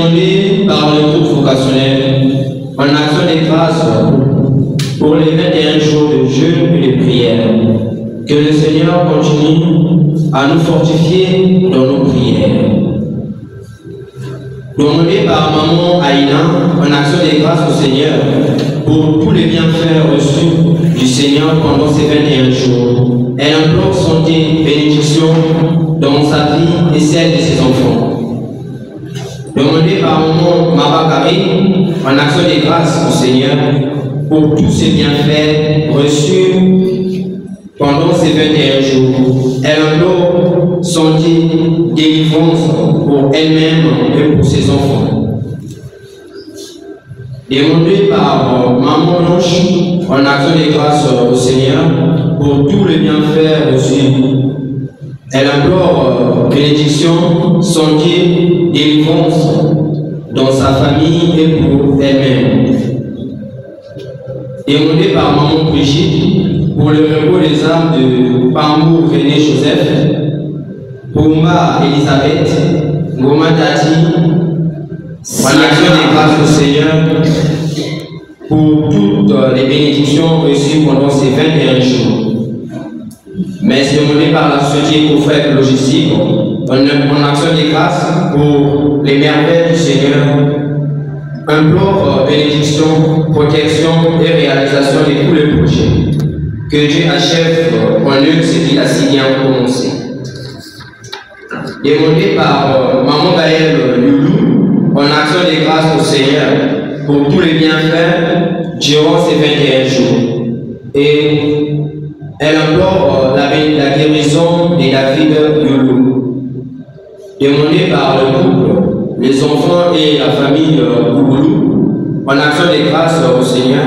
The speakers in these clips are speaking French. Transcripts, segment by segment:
demandé par le groupe vocationnel en action de grâce pour les 21 jours de jeûne et de prière. Que le Seigneur continue à nous fortifier dans nos prières. Demandé par maman Aïna en action de grâce au Seigneur pour tous les bienfaits reçus du Seigneur pendant ces 21 jours. Elle implore santé, bénédiction dans sa vie et celle de ses enfants. Demandé par maman Mabakari en action de grâce au Seigneur pour tous ces bienfaits reçus pendant ces 21 jours. Elle implore santé, délivrance pour elle-même et pour ses enfants. Demandé par maman Blanche en action de grâce au Seigneur pour tous les bienfaits reçus. Elle implore bénédiction, santé, délivrance dans sa famille et pour elle-même. Demandé par maman Brigitte pour le repos des âmes de Pambou René Joseph, Pouma Elisabeth, Goma Tati, en action de grâce au Seigneur pour toutes les bénédictions reçues pendant ces 21 jours. Mais demandé par la société Cofrec Logistique en action de grâce pour les merveilles du Seigneur, implore bénédiction, protection et réalisation de tous les projets. Que Dieu achève en eux ce qu'il a si bien commencé. Demandé par maman Gaëlle Loulou en action de grâce au Seigneur pour tous les bienfaits durant ces 21 jours. Et elle implore la guérison de David Loulou. Demandé par le couple, les enfants et la famille Kouboulou en action de grâce au Seigneur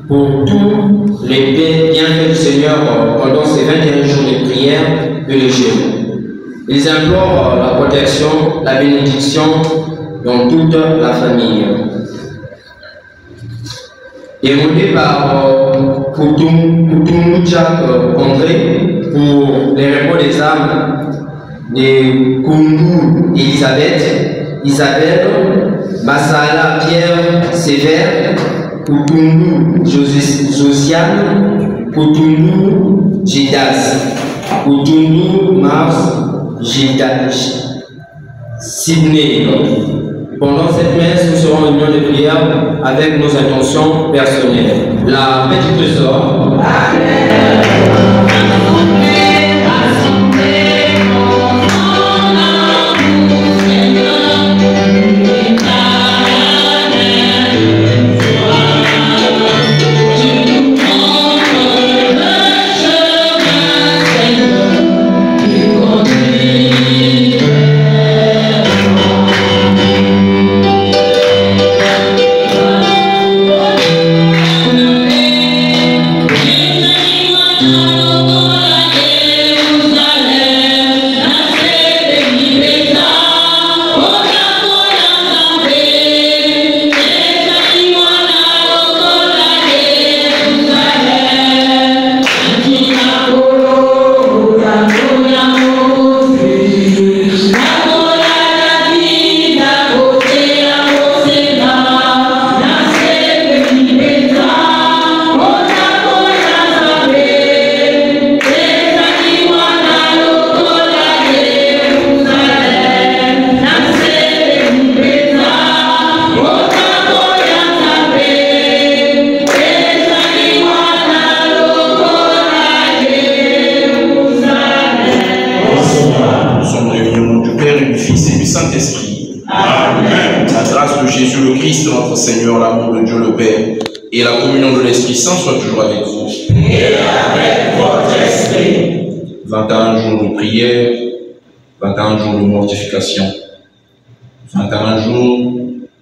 pour tous les bienfaits du Seigneur pendant ces 21 jours de prière et de jeûne. Ils implorent la protection, la bénédiction dans toute la famille. Demandé par Koutoum Jack André pour les repos des âmes de Koundou Elisabeth, Isabelle, Massala Pierre Sévère, Koutoumou Josiane, Koutoumou Jidas, Koutoumou Mars Jidas, Sydney. Pendant cette messe, nous serons en union de prière avec nos intentions personnelles. La paix du trésor. Amen. Seigneur, l'amour de Dieu le Père et la communion de l'Esprit Saint soit toujours avec vous. Et avec votre esprit. 21 jours de prière, 21 jours de mortification, 21 jours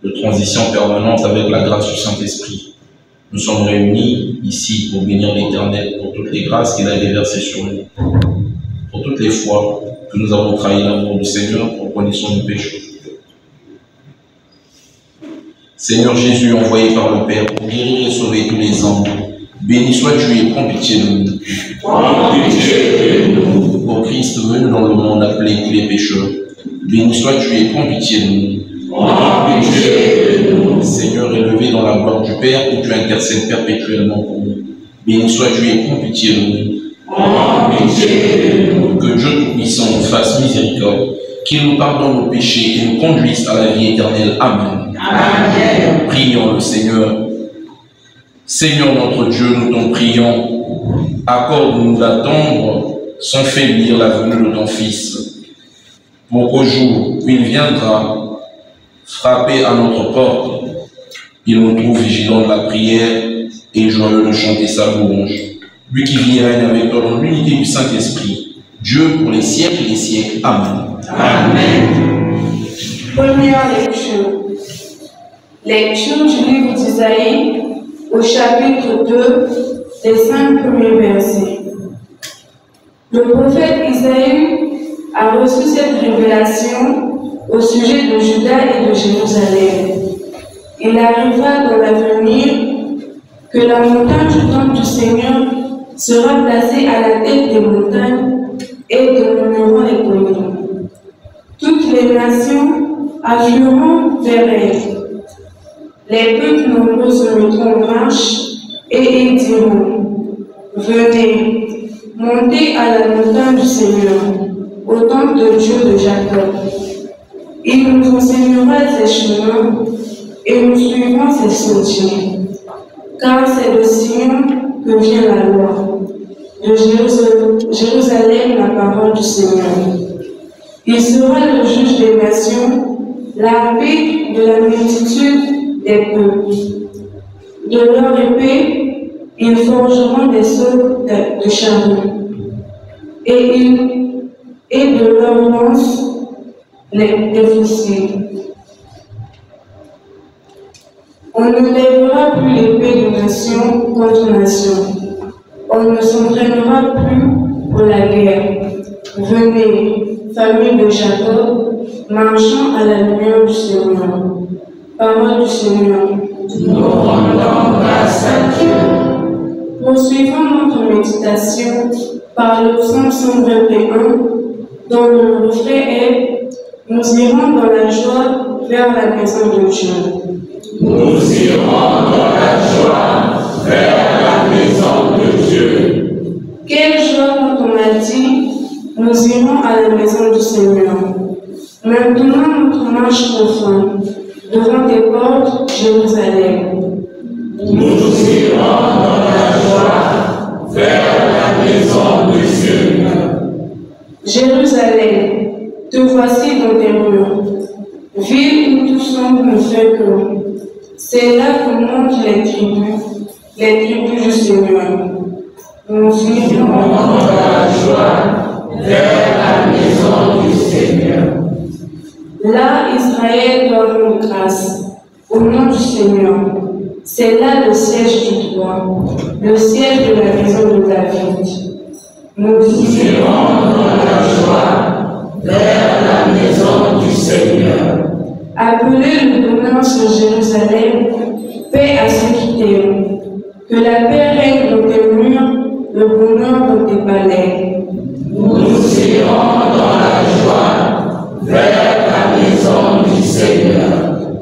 de transition permanente avec la grâce du Saint-Esprit. Nous sommes réunis ici pour bénir l'Éternel pour toutes les grâces qu'il a déversées sur nous, pour toutes les fois que nous avons trahi l'amour du Seigneur pour connaissance nos péchés. Seigneur Jésus, envoyé par le Père pour guérir et sauver tous les hommes, béni sois-tu et prends pitié de nous. Prends pitié de nous. Ô Christ, venu dans le monde appeler tous les pécheurs, béni sois-tu et prends pitié de nous. en pitié de nous. Seigneur, élevé dans la gloire du Père, où tu intercèdes perpétuellement pour nous. Béni sois-tu et prends pitié de nous. En pitié de nous. Que Dieu Tout-Puissant nous fasse miséricorde, qu'il nous pardonne nos péchés et nous conduise à la vie éternelle. Amen. Amen. Prions le Seigneur. Seigneur notre Dieu, nous t'en prions. Accorde-nous d'attendre sans faiblir la venue de ton Fils, pour qu'au jour où il viendra frapper à notre porte, il nous trouve vigilants de la prière et joyeux de chanter sa louange. Lui qui vit et règne avec toi dans l'unité du Saint-Esprit, Dieu pour les siècles et les siècles. Amen. Amen. Première lecture. Lecture du livre d'Isaïe au chapitre 2, les 5 premiers versets. Le prophète Isaïe a reçu cette révélation au sujet de Juda et de Jérusalem. Il arriva dans l'avenir que la montagne du temple du Seigneur sera placée à la tête des montagnes et domineront les collines. Toutes les nations afflueront vers elle. Les peuples nombreux se mettront en marche et ils diront: venez, montez à la montagne du Seigneur, au temple de Dieu de Jacob. Il nous enseignera ses chemins et nous suivrons ses sentiers. Car c'est de Sion que vient la loi, de Jérusalem la parole du Seigneur. Il sera le juge des nations, l'arbitre de la multitude des peuples. De leur épée, ils forgeront des sceaux de charbon, et de leur lance, des fossiles. On ne lèvera plus l'épée de nation contre nation. On ne s'entraînera plus pour la guerre. Venez, famille de Jacob, marchons à la lumière du Seigneur. Parole du Seigneur. Nous rendons grâce à Dieu. Poursuivons notre méditation par le psaume 121, dont le refrain est: nous irons dans la joie vers la maison de Dieu. Nous irons dans la joie vers la maison de Dieu. Quelle joie quand on a dit: nous irons à la maison du Seigneur. Maintenant notre marche profonde devant tes portes, Jérusalem. Nous irons dans la joie vers la maison de Dieu. Jérusalem, te voici dans tes murs, ville où tout semble ne fait que. C'est là que montent les tribus du Seigneur. Nous irons dans la joie vers la maison du Seigneur. Là, Israël doit rendre grâce au nom du Seigneur. C'est là le siège du droit, le siège de la maison de David. Nous irons dans la joie vers la maison du Seigneur. Appelez le bonheur sur Jérusalem, paix à ceux qui t'aiment. Que la paix règne dans tes murs, le bonheur dans tes palais. Nous irons dans la joie vers la maison du Seigneur.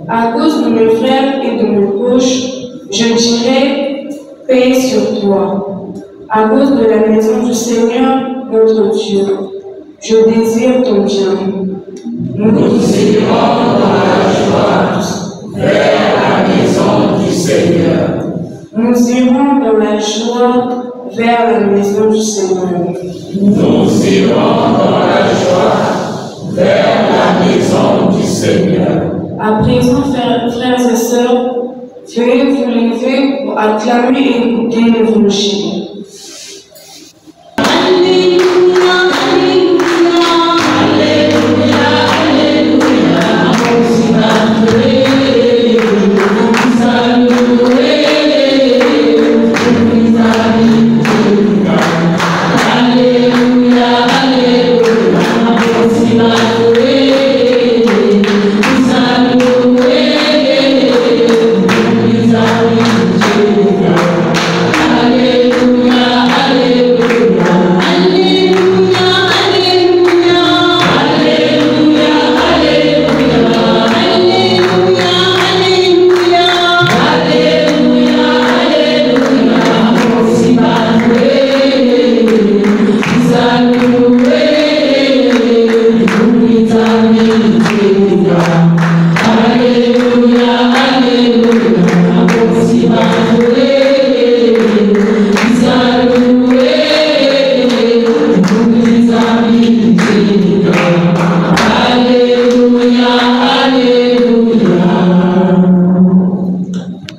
À cause de mes frères et de mes proches, je dirai paix sur toi. À cause de la maison du Seigneur, notre Dieu, je désire ton bien. Nous irons dans la joie vers la maison du Seigneur. Nous irons dans la joie vers la maison du Seigneur. Nous irons dans la joie vers la maison du Seigneur. À présent, frères et sœurs, veuillez vous lever pour acclamer et écouter l'Évangile. Alléluia.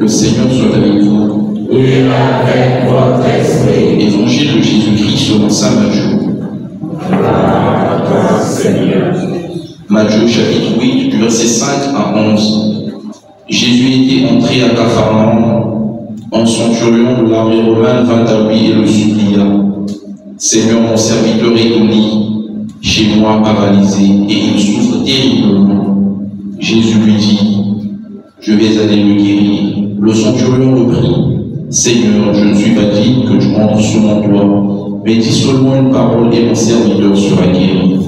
Le Seigneur soit avec vous. Et avec votre esprit. Évangile de Jésus-Christ selon saint Matthieu. Gloire à toi, Seigneur. Matthieu chapitre 8, du verset 5 à 11. Jésus était entré à Capharnaüm. Un centurion de l'armée romaine vint à lui et le supplia. Seigneur, mon serviteur est au lit, chez moi paralysé, et il souffre terriblement. Jésus lui dit, je vais aller le guérir. Le centurion le prie. Seigneur, je ne suis pas digne que tu entres sous mon toit, mais dis seulement une parole et mon serviteur sera guéri.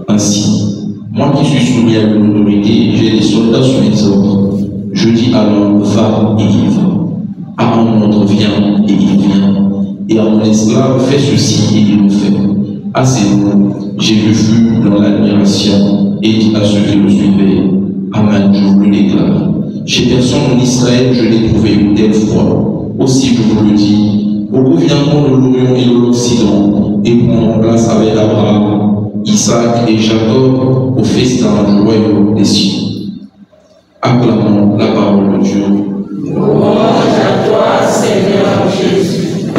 Ainsi, moi qui suis soumis à une autorité, j'ai des soldats sous mes ordres. Je dis à l'homme, va et il va. À un autre, viens et il vient. Et à mon esclave, fais ceci et il le fait. À ces mots, Jésus fut dans l'admiration et dit à ceux qui le suivaient, Amen, je vous le déclare. Chez personne en Israël, je n'ai trouvé une telle foi. Aussi, je vous le dis, beaucoup viendront de l'Orient et de l'Occident et prendront place avec Abraham, Isaac et Jacob au festin du royaume des cieux. Acclamons la parole de Dieu. Louange à toi, Seigneur Jésus.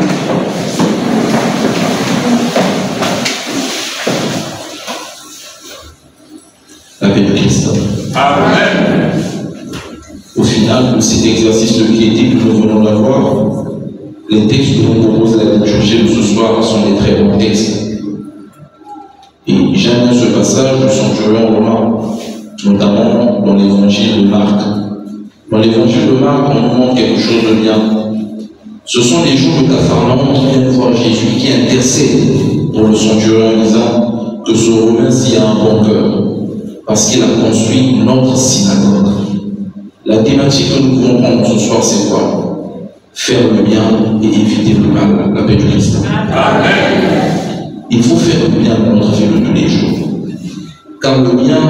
La paix de Christ. Amen. Au final de cet exercice de piété que nous venons d'avoir, les textes que nous propose la liturgie de ce soir sont des très bons textes. Et j'aime ce passage du centurion romain, notamment dans l'évangile de Marc. Dans l'évangile de Marc, on nous montre quelque chose de bien. Ce sont les jours de Capharnaüm qui viennent voir Jésus, qui intercède pour le centurion en disant que ce Romain-ci a un bon cœur, parce qu'il a construit notre synagogue. La thématique que nous voulons prendre ce soir, c'est quoi? Faire le bien et éviter le mal, la paix du Christ. Amen. Il faut faire le bien dans notre vie de tous les jours. Car le bien,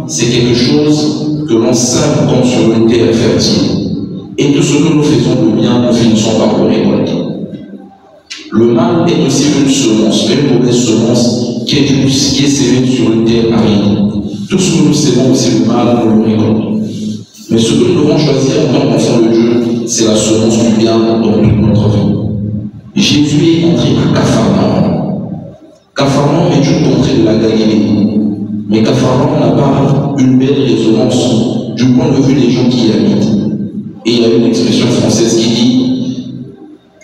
c'est quelque chose que l'on sème comme sur une terre fertile. Et tout ce que nous faisons de bien, nous finissons par le récolter. Le mal est aussi une semence, une mauvaise semence qui est sémée sur une terre aride. Tout ce que nous sémons aussi le mal, nous le récoltons. Mais ce que nous devons choisir en tant qu'enfants de Dieu, c'est la semence du bien dans toute notre vie. Jésus est entré à Capharnaüm. Capharnaüm est une contrée de la Galilée. Mais Capharnaüm n'a pas une belle résonance du point de vue des gens qui y habitent. Et il y a une expression française qui dit,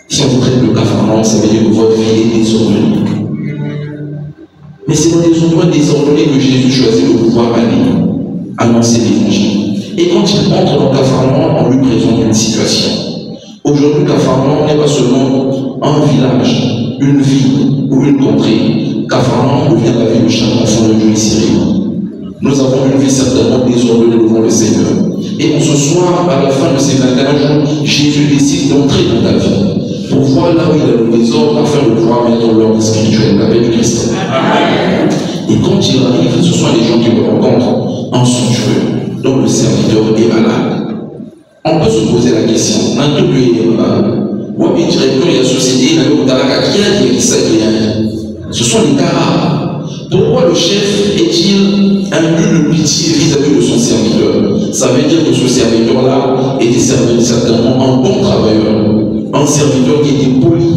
si on vous traite de Capharnaüm, ça veut dire que votre vie est désordonnée. Mais c'est dans des endroits désordonnés que Jésus choisit de pouvoir aller annoncer l'évangile. Et quand il entre dans Capharnaüm, on lui présente une situation. Aujourd'hui, Capharnaüm n'est pas seulement un village, une ville ou une contrée. Capharnaüm devient la vie de chaque enfant de Dieu ici réuni. Nous avons une vie certainement désordonnée devant le Seigneur. Et en ce soir, à la fin de ces 21 jours, Jésus décide d'entrer dans ta vie pour voir là où il a le désordre afin de pouvoir mettre l'ordre spirituel, la paix du Christ. Amen. Et quand il arrive, ce sont les gens qui le rencontrent, un centurion dont le serviteur est malade. On peut se poser la question, maintenant lui est malade. Ou bien directeur de la société, il a eu au Talaka, qui a dit ça qui a. Ce sont les cas. Pourquoi le chef est-il imbu de pitié vis-à-vis de son serviteur? Ça veut dire que ce serviteur-là était certainement un bon travailleur, un serviteur qui était poli,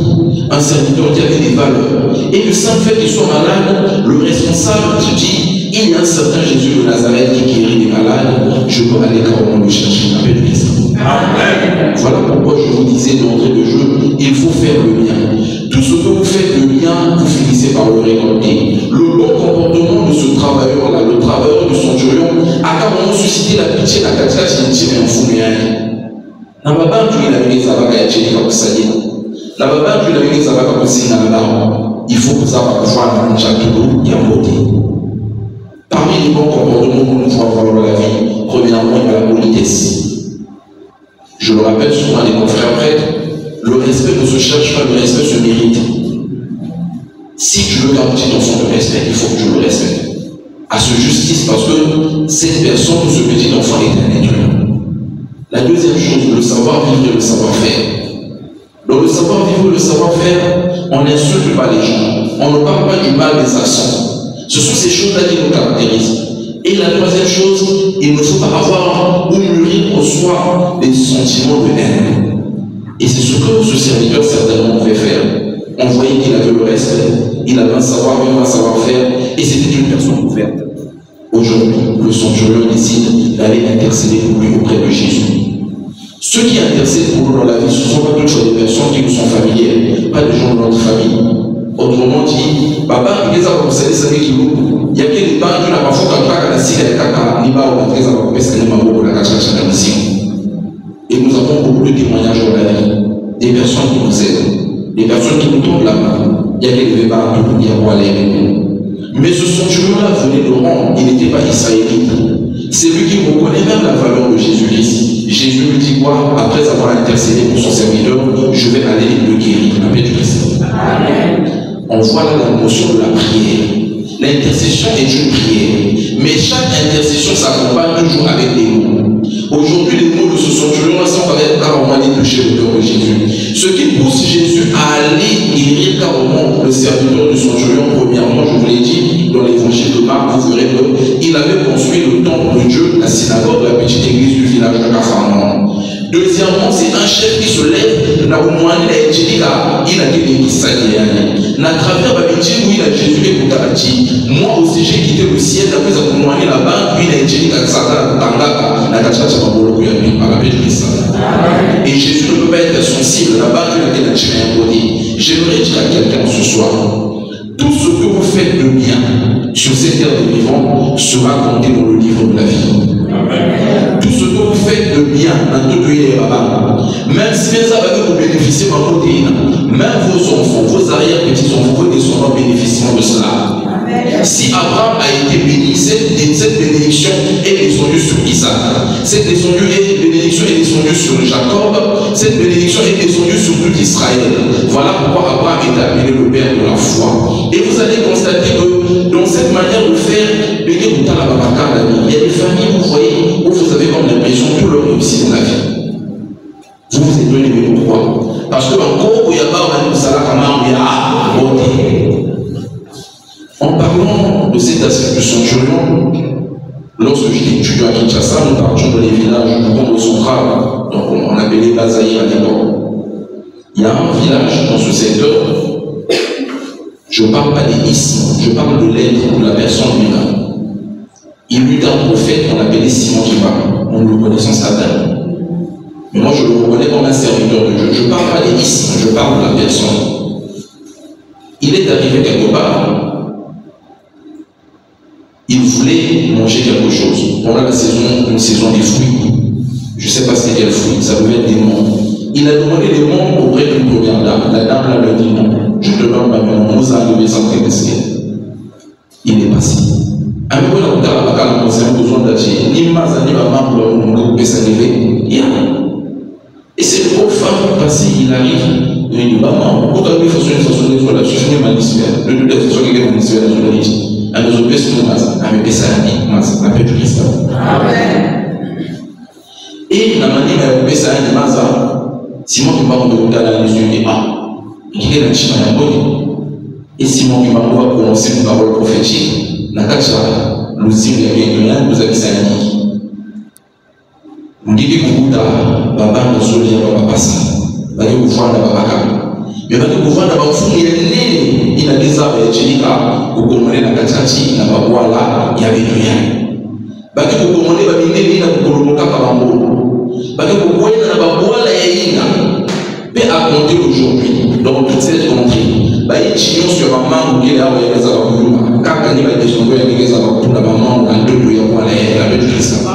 un serviteur qui avait des valeurs. Et le simple fait qu'il soit malade, le responsable se dit, il y a un certain Jésus de Nazareth qui guérit des malades, je dois aller carrément le chercher, la paix de Christ. Amen. Voilà pourquoi je vous disais d'entrée de jeu, il faut faire le bien. Tout ce que vous faites de bien, vous finissez par le récolter. Le bon comportement de ce travailleur-là, le travailleur de centurion, a carrément suscité la pitié, la katia, qui est un fou. Na baba tu il a mis ça va cacher comme ça dit. Na baba tu il a mis ça va comme si il faut que ça va pouvoir dans chaque jour il y a beauté. Parmi les bons comportements que nous devons avoir dans la vie, premièrement, il y a la politesse. Je le rappelle souvent à des confrères prêtres, le respect ne se cherche pas, le respect se mérite. Si tu veux qu'un petit enfant te respecte, il faut que tu le respectes. À ce justice, parce que cette personne ou ce petit enfant est un être humain. La deuxième chose, le savoir-vivre et le savoir-faire. Dans le savoir-vivre et le savoir-faire, on n'insulte pas les gens, on ne parle pas du mal des accents. Ce sont ces choses-là qui nous caractérisent. Et la troisième chose, il ne faut pas avoir ou mûrir reçoit des sentiments de haine. Et c'est ce que ce serviteur certainement pouvait faire. On voyait qu'il avait le reste, il avait un savoir-faire, un savoir-faire, et c'était une personne ouverte. Aujourd'hui, le centurion décide d'aller intercéder pour lui auprès de Jésus. Ceux qui intercèdent pour nous dans la vie, ce ne sont pas toutes des personnes qui nous sont familières, pas des gens de notre famille. Autrement dit, papa, il y a des gens qui il y a des gens qui n'ont pas fait la et nous avons beaucoup de témoignages dans la vie, des personnes qui nous aident, des personnes qui nous tendent la main. Il y a des débats pour dire où aller avec nous. Mais ce centurion-là venait de Rome, il n'était pas israélite. C'est lui qui reconnaît même la valeur de Jésus-Christ. Jésus lui dit quoi? Après avoir intercédé pour son serviteur, je vais aller le guérir. La paix du Christ. Amen. On voit là la notion de la prière. L'intercession est une prière. Mais chaque intercession s'accompagne toujours avec des mots. Aujourd'hui, les mots de ce centurion-là sont carrément aller toucher le cœur de Jésus. Ce qui pousse Jésus à aller guérir carrément le serviteur du centurion, premièrement, je vous l'ai dit, dans l'évangile de Marc, vous verrez qu'il avait construit le temple de Dieu, la synagogue, la petite église du village de Capharnaüm. Deuxièmement, c'est un chef qui se lève, il a dit à travers la métier où il a Jésus et moi aussi j'ai quitté le ciel, après avoir moigné là-bas, puis il a dit à Satan, et Jésus ne peut pas être sensible là-bas, il a tiré un côté. J'aimerais dire à quelqu'un ce soir, tout ce que vous faites de bien sur cette terre de vivant sera compté dans le livre de la vie. Amen. Tout ce que vous faites de bien dans tout le monde, même si vous bénéficiez de votre côté, même vos enfants, vos arrière-petits-enfants, vos descendants bénéficieront de cela. Amen. Si Abraham a été béni, cette bénédiction est descendue sur Isaac. Cette bénédiction est descendue sur Jacob. Cette bénédiction est descendue sur tout Israël. Voilà pourquoi Abraham est appelé le père de la foi. Et vous allez constater que dans cette manière de faire, il y a des familles, vous voyez, où vous avez comme l'impression que tout leur réussit dans la vie. Vous vous êtes donné, mais pourquoi? Parce que encore, il y a pas de salaire à en parlant de cet aspect du centurion, lorsque j'étais étudiant à Kinshasa, nous partions dans les villages du Congo central, donc on appelait Bazaïr à l'époque. Il y a un village dans ce secteur, je ne parle pas des ismes, je parle de l'être de la personne humaine. Il y eut un prophète qu'on appelait Simon qui parle, on le connaît sans Satan. Mais moi je le reconnais comme un serviteur de Dieu. Je ne parle pas des ismes, je parle de la personne. Il est arrivé quelque part. Il voulait manger quelque chose. On a une saison des fruits. Je ne sais pas c'était quel fruit, ça devait être des monts. Il a demandé des monts auprès d'une première dame. La dame là lui a dit non, je te donne pas mes monts, nous allons sans prétexter. Il est passé. Un peu là où tu as besoin d'acheter, ni maza ni maman pour le peut s'arriver. Et c'est le pauvre femme passé, il arrive, il dit maman, pourquoi il faut une façon de faire la suite de manisphère, de toute façon qu'il y a manisphère dans la journaliste. À nos opérations de maza, à mes pessanis, maza, la paix du Christ. Amen. Et la manière de pessanis de maza, Simon qui m'a rendu à la liste du A, il est la chine à la bonne. Et Simon qui m'a prononcé une parole prophétique, Nakacha, le signe de bien que vous avez ça à dire. Vous dites que vous avez baba de soleil, baba passé, vous avez vous voir la baba. Mais vous avez vous voir la baba, il y a des arbres, vous comprenez la kachati, la baba là, il y avait rien. Vous comprenez la baba, il y a vous comprenez la baba, vous comprenez la baba, il y a mais à compter aujourd'hui, dans toute cette contrée, il y a sur la maman qui est là où il y a des arbres, quand il y a des gens qui ont des arbres, la maman, on a deux doigts pour aller à la belle Christ.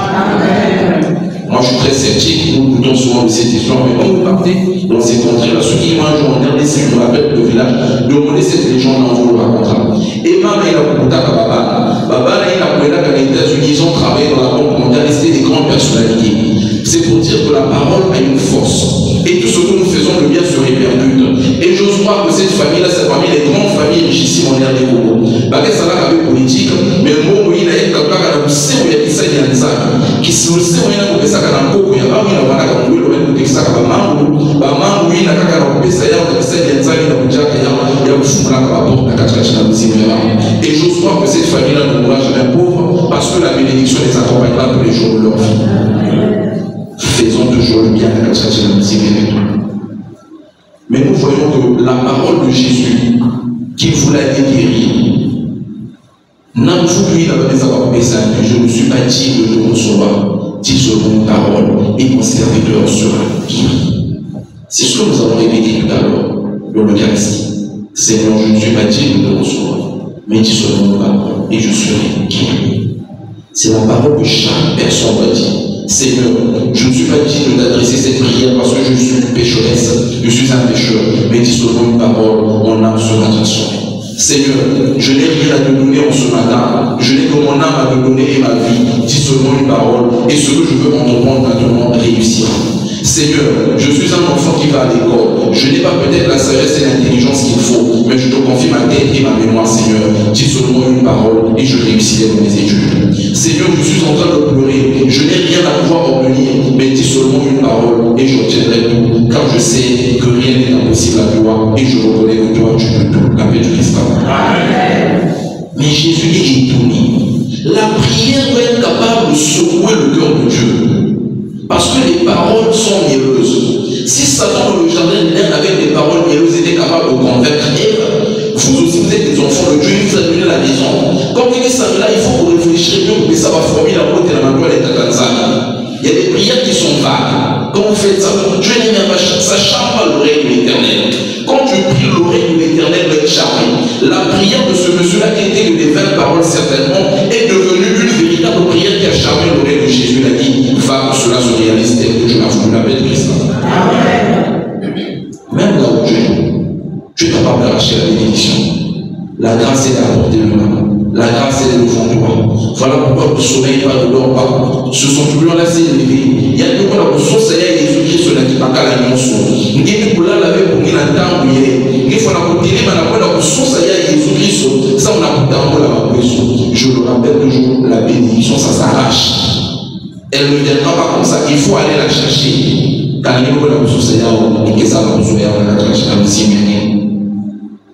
Moi, je suis très sceptique, nous doutons souvent de cette histoire, mais quand vous partez dans ces contrées-là, ceux qui mangent en dernier, si je me rappelle le village, demandez cette légende-là, on vous le racontera. Et maman, il a beaucoup à Baba. Baba, il a beaucoup à les États-Unis, ils ont travaillé dans la banque mondiale, c'était des grandes personnalités. C'est pour dire que la parole a une force. Et tout ce que nous faisons, le bien se répercute. Et j'ose croire que cette famille-là, c'est parmi les grandes familles richissimes en l'air des Congo. Parce que ça n'a pas politique, mais le mot où il a été capable de pousser où il y a qui s'est dit qui se sait où il a coupé ça quand on il y a pas où il a pas quand on le coupé ça quand maman où il a quand on coupé ça il a coupé ça il a déjà qu'il y a un fou là par rapport à la et j'ose croire que cette famille-là ne mourra jamais pauvre parce que la bénédiction les accompagnera tous les jours de leur vie. je ne suis pas digne de te recevoir. Dis seulement une parole et mon serviteur sera guéri. C'est ce que nous avons répété tout à l'heure dans l'Eucharistie. Seigneur, je ne suis pas digne de te recevoir, mais dis seulement une parole et je serai guéri. C'est la parole que chaque personne doit dire. Seigneur, je ne suis pas digne de t'adresser cette prière parce que je suis une pécheresse, je suis un pécheur, mais dis seulement une parole, mon âme sera transformée. Seigneur, je n'ai rien à te donner en ce matin, je n'ai que mon âme à te donner et ma vie, dis seulement une parole, et ce que je veux entreprendre maintenant réussira. Seigneur, je suis un enfant qui va à l'école, je n'ai pas peut-être la sagesse et l'intelligence qu'il faut, mais je te confie ma tête et ma mémoire, Seigneur, dis seulement une parole et je réussirai dans mes études. Seigneur, je suis en train de pleurer, je n'ai rien à pouvoir obtenir, mais dis seulement une parole et j'obtiendrai tout, car je sais que rien n'est impossible à toi et je reconnais que toi tu peux tout. La paix du Christ. Amen. Mais Jésus est étonné. La prière doit être capable de secouer le cœur de Dieu. Parce que les paroles sont mielleuses. Si Satan dans le jardin d'Éden avec des paroles mielleuses était capable de convaincre Ève, vous aussi vous êtes des enfants de Dieu, il vous a donné la maison. Quand quelqu'un s'appelle là, il faut que vous réfléchirez bien, mais ça va former la route et la main et la Tanzanie. Il y a des prières qui sont vagues. Quand vous faites ça, Dieu n'aime pas, ça charme pas l'oreille de l'Éternel. Quand tu pries, l'oreille de l'Éternel va être charmée. La prière de ce monsieur-là qui était que des vaines paroles certainement est devenue une véritable prière qui a charmé l'oreille de Jésus. Il a dit, va que cela se réalise tel que je l'ai voulu, la paix de Christ. Même là où tu es capable d'arracher la bénédiction. La grâce est à portée de main. La grâce est devant toi. Voilà pourquoi tu ne sommeilles pas, ne dors pas. Ce sont toujours là, c'est élevé. Il y a des gens qui sont Jésus-Christ qui n'a pas la notion. Il y a des gens qui ont pour la temps. Il faut la continuer, mais la source est Jésus-Christ. Ça, on a pour la question. Je le rappelle toujours, la bénédiction, ça s'arrache. Elle ne viendra pas comme ça. Il faut aller la chercher. Quand il y a la source, il y a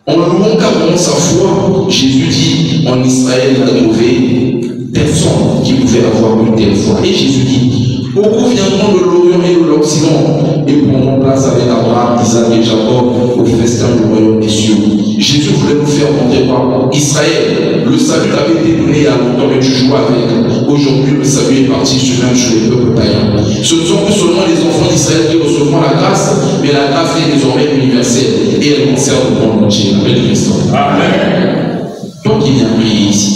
en louant carrément sa foi, Jésus dit en Israël, il a trouvé personne qui pouvait avoir une telle foi. Et Jésus dit, beaucoup viendront de l'Orient et de l'Occident et prendront place avec Abraham, Isaac et Jacob au festin du royaume des cieux. Jésus voulait nous faire monter par Israël. Le salut avait été donné il y a longtemps, mais tu joues avec. Aujourd'hui, le salut est parti même sur les peuples païens. Ce ne sont plus seulement les enfants d'Israël qui recevront la grâce, mais la grâce est désormais universelle et elle concerne le monde entier. La paix de Christ. Amen. Toi qui viens prier ici,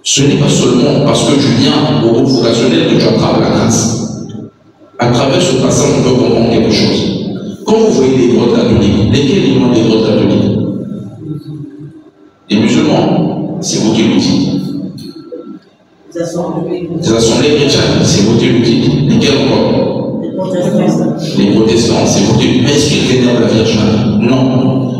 ce n'est pas seulement parce que tu viens au groupe vocationnel que tu attrapes la grâce. À travers ce passage, on peut comprendre quelque chose. Quand vous voyez les grottes catholiques, lesquels ils ont des grottes catholiques? Les musulmans, c'est vous qui le dites. Les assemblées chrétiennes, c'est vous qui le dites. Lesquels encore? Les protestants, c'est vous qui le dites. Mais est-ce qu'ils vénèrent la Vierge Marie? Non.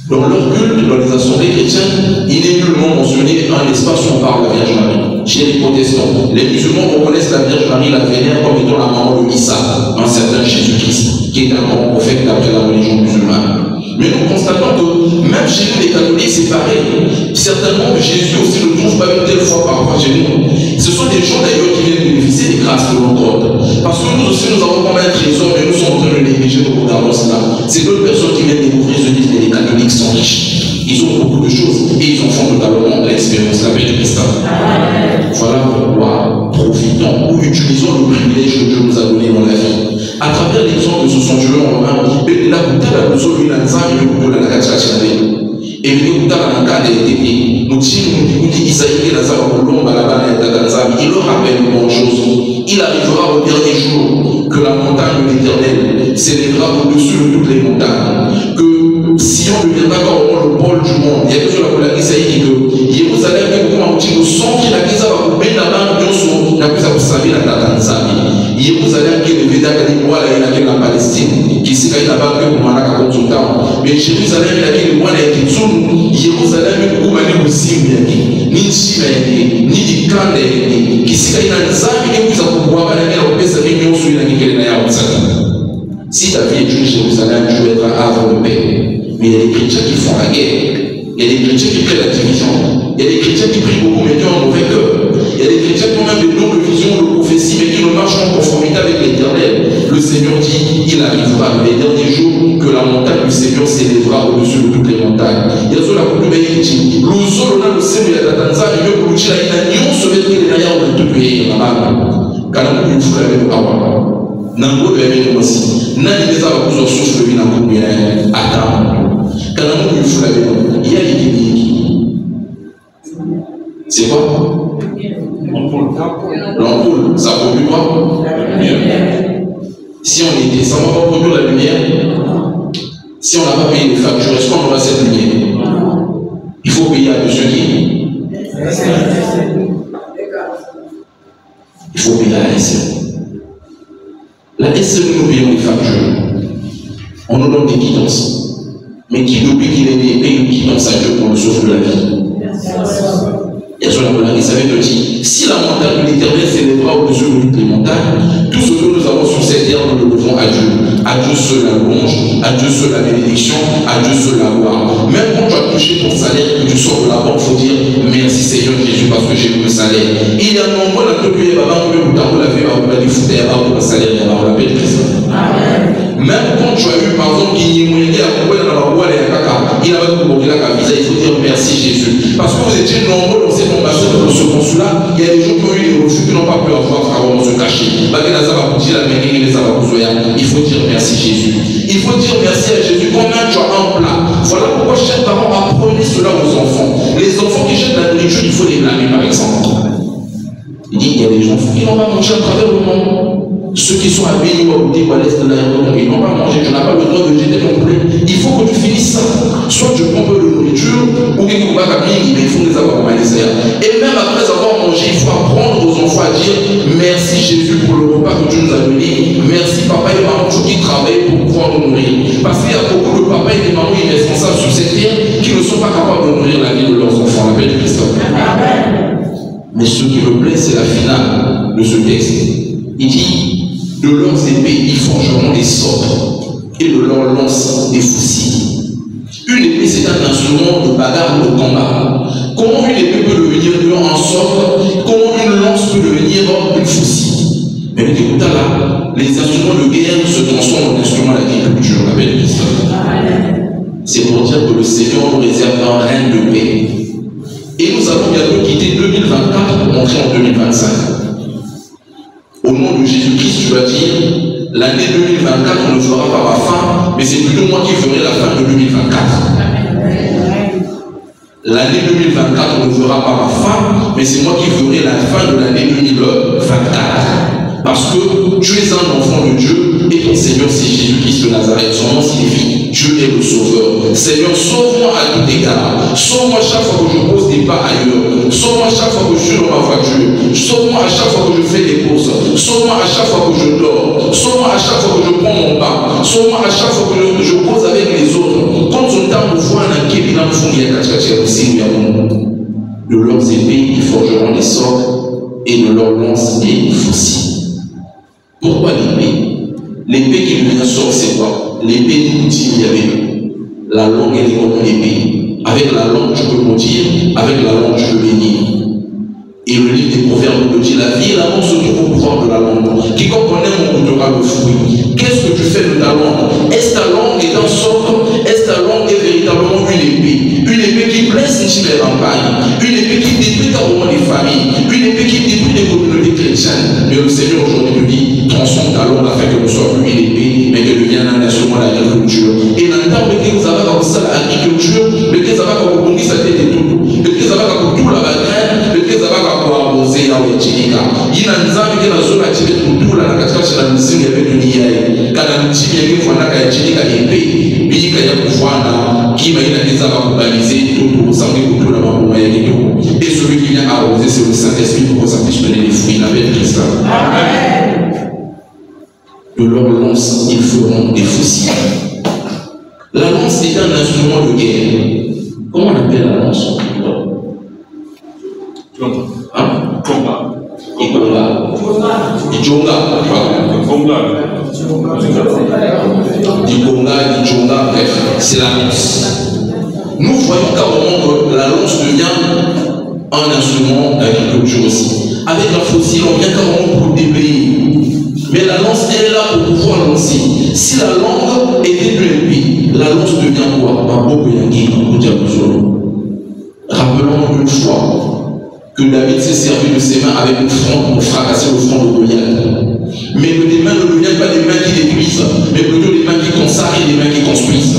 Dans leur culte, dans les assemblées chrétiennes, il n'est nullement mentionné un espace où on parle de la Vierge Marie. Chez les protestants, les musulmans reconnaissent la Vierge Marie, la vénèrent comme étant la maman de Issa, un certain Jésus-Christ, qui est un grand prophète d'après la religion musulmane. Mais nous constatons que même chez nous, les catholiques, c'est pareil. Certainement que Jésus aussi ne trouve pas une telle foi par rapport à chez nous. Ce sont des gens d'ailleurs qui viennent bénéficier des grâces de nos grottes. Parce que nous aussi, nous avons comme un trésor, mais nous sommes en train de négliger, nous regardons cela. C'est d'autres personnes qui viennent découvrir, se disent, mais les catholiques sont riches. Ils ont beaucoup de choses et ils en font totalement l'expérience, la paix de Christ. Voilà pourquoi profitons ou utilisons le privilège que Dieu nous a donné dans la vie. À travers l'exemple de ce centurion romain, il a coûté la leçon de l'Anzam et le la Kachachave. Et il a la Nakade et nous dit Isaïe et Lazare Boulon, Balabana et Tatanzam. Il leur rappelle une bonne chose. Il arrivera au dernier jour que la montagne de l'Éternel s'élèvera au-dessus de toutes les montagnes. Que Sion deviendra comme le pôle du monde. Il y a quelque chose à la Isaïe qui dit que Jérusalem est comme un petit centre qui n'a qu'à vous mettre la main de son, n'a qu'à vous servir la Tatanzam. Jérusalem qui est le Véda qui est la Palestine, qui s'est fait là-bas pour Malaka contre son temps. Mais Jérusalem il a qui est le Jérusalem est comme un Simbi, ni Chimé, ni Dikande, qui s'est fait dans les âmes et qui vous a pouvoir aller au Pesa Mignon sur la Nikelena. Si ta vie est une Jérusalem, tu dois être un havre de paix. Mais il y a des chrétiens qui font la guerre. Il y a des chrétiens qui créent la division. Il y a des chrétiens qui prient beaucoup, mais qui ont un mauvais cœur. Il y a des chrétiens qui ont même des dons de vision, de prophétie, mais qui ne marchent pas en conformité avec l'Éternel. Le Seigneur dit, il arrivera les derniers jours que la montagne du Seigneur s'élèvera au-dessus de toutes les montagnes. Il y a cela pour tout le monde qui dit, l'ozolo na le Seigneur ya tatanza, il y a pour l'utile à une union se mettre les naïa ou de tuer la balle. Car nous nous faisons avec Awa. Nango de avec nous aussi. Nani les a besoin de souffle de Nango attends. Car nous nous faisons avec nous. Il y a les guinées. C'est quoi? L'ampoule, ça produit quoi? Si on était, ça ne va pas produire la lumière. Si on n'a pas payé les factures, est-ce qu'on aura cette lumière? Il faut payer à monsieur qui? Il faut payer à la SE. La SE, nous payons les factures. On nous donne des quittances. Mais qui depuis qu'il est né, paye une quittance à Dieu pour le sauver de la vie? Il y a sur la montagne, il savait de dire, si la montagne de l'Éternel s'élèvera au-dessus de toutes les montagnes, tout ce que nous avons sur cette terre, nous le devons à Dieu. À Dieu seul la louange, à Dieu seul la bénédiction, à Dieu seul la gloire. Même quand tu as touché ton salaire, que tu sors de la banque, il faut dire merci Seigneur Jésus parce que j'ai eu le salaire. Il y a nombreux là que tu es là-bas, tu la vie, tu as des fouteux, tu as le salaire, tu as la paix de Christ. Même quand tu as eu, par exemple, qui n'y a pas de la voie, il a pas de la visa, il faut dire merci Jésus. Parce que vous étiez nombreux dans cette ambassade, dans ce consulat, il y a des gens qui ont eu des refus qui n'ont pas pu avoir avant de se cacher. Il faut dire merci Jésus. Il faut dire merci à Jésus. Combien tu as un plat? Voilà pourquoi chaque parent apprenez cela aux enfants. Les enfants qui jettent la nourriture, il faut les blâmer par exemple. Il dit il y a des gens qui n'ont pas mangé à travers le monde. Ceux qui sont à Béni ou à l'est de l'aéroport, ils n'ont pas mangé, tu n'as pas le droit de jeter ton poulet. Il faut que tu finisses ça. Soit tu prends un peu de nourriture, ou quelque part à Béni, mais il faut les avoir humanisés. Et même après avoir mangé, il faut apprendre aux enfants à dire merci Jésus pour le repas que tu nous as donné. Merci papa et maman qui travaillent pour pouvoir nous nourrir. Parce qu'il y a beaucoup de papa et de mamans irresponsables sur cette terre qui ne sont pas capables de nourrir la vie de leurs enfants. L'appel de Christophe. Mais ce qui me plaît, c'est la finale de ce texte. Il dit, de leurs épées, ils forgeront des sorts, et de leurs lances, des faucilles. Une épée, c'est un instrument de bagarre de combat. Comment une épée peut devenir un sort? Comment une lance peut devenir une faucille? Mais écoutez là, les instruments de guerre se transforment en instruments d'agriculture, l'appel de Christophe. C'est pour dire que le Seigneur nous réserve un règne de paix. Et nous allons bientôt quitter 2024 pour entrer en 2025. Au nom de Jésus-Christ, je dois dire, l'année 2024, on ne fera pas ma fin, mais c'est plutôt moi qui ferai la fin de 2024. L'année 2024, on ne fera pas ma fin, mais c'est moi qui ferai la fin de l'année 2024. Parce que tu es un enfant de Dieu et ton Seigneur c'est Jésus-Christ de Nazareth. Son nom signifie Dieu est le Sauveur. Seigneur, sauve-moi à tout égard. Sauve-moi chaque fois que je pose des pas ailleurs. Sauve-moi chaque fois que je suis dans ma voiture. Sauve-moi à chaque fois que je fais des courses. Sauve-moi à chaque fois que je dors. Sauve-moi à chaque fois que je prends mon bain. Sauve-moi à chaque fois que je cause avec les autres. Quand on t'a voix un qui dans le fond, il y a aussi, de leurs épées, ils forgeront des sorts et de leurs lances des faucilles. Pourquoi l'épée? L'épée qui devient sort, c'est quoi? L'épée nous dit il y avait la langue, elle est comme une épée. Avec la langue, tu peux mentir, avec la langue, tu peux bénir. Et le livre des Proverbes nous dit la vie et la mort se trouvent au pouvoir de la langue. Quiconque connaît mon goûtera le fruit. Qu'est-ce que tu fais de ta langue? Est-ce ta langue est un sort? Est-ce ta langue est véritablement une épée? Une épée qui blesse les campagnes, une épée qui détruit carrément les familles, une épée qui détruit les communautés chrétiennes. Mais le Seigneur aujourd'hui nous dit transforme ta langue afin qu'elle ne soit plus une épée, mais qu'elle devienne un instrument d'agriculture. Et dans le temps que vous avez comme ça l'agriculture, mais que vous avez comme on dit ça tête et tout, mais que vous avez comme tout la bataille, mais que vous avez comme arroser là où il y a il y a un zami qui est dans la zone activée tout là, la casse la musique avec une IA. Quand la musique est venue, on a qu'à étudier qu'à épée, mais il y a pouvoir qui va y aller des arbres balisés, tout ça qui est tout là-bas pour moyen et tout. Et celui qui vient arroser, c'est le Saint-Esprit pour que ça puisse donner les fruits avec Christ. Amen. De leur lance, ils feront des faucilles. La lance est un instrument de guerre. Comment on appelle la lance? Hein? Combat. Et combat. Et Djonga. Du Conga, du Djonga, bref, c'est la lance. Nous voyons carrément que la lance devient un instrument d'agriculture aussi. Avec la fossile, on vient carrément pour déblayer. Mais la lance, elle est là pour pouvoir lancer. Si la langue était plus épée, la lance devient quoi? Rappelons une fois que David s'est servi de ses mains avec une fronde pour fracasser le front de Goliath. Mais des mains de Goliath, pas des mains qui détruisent, mais plutôt des mains qui consacrent et des mains qui construisent.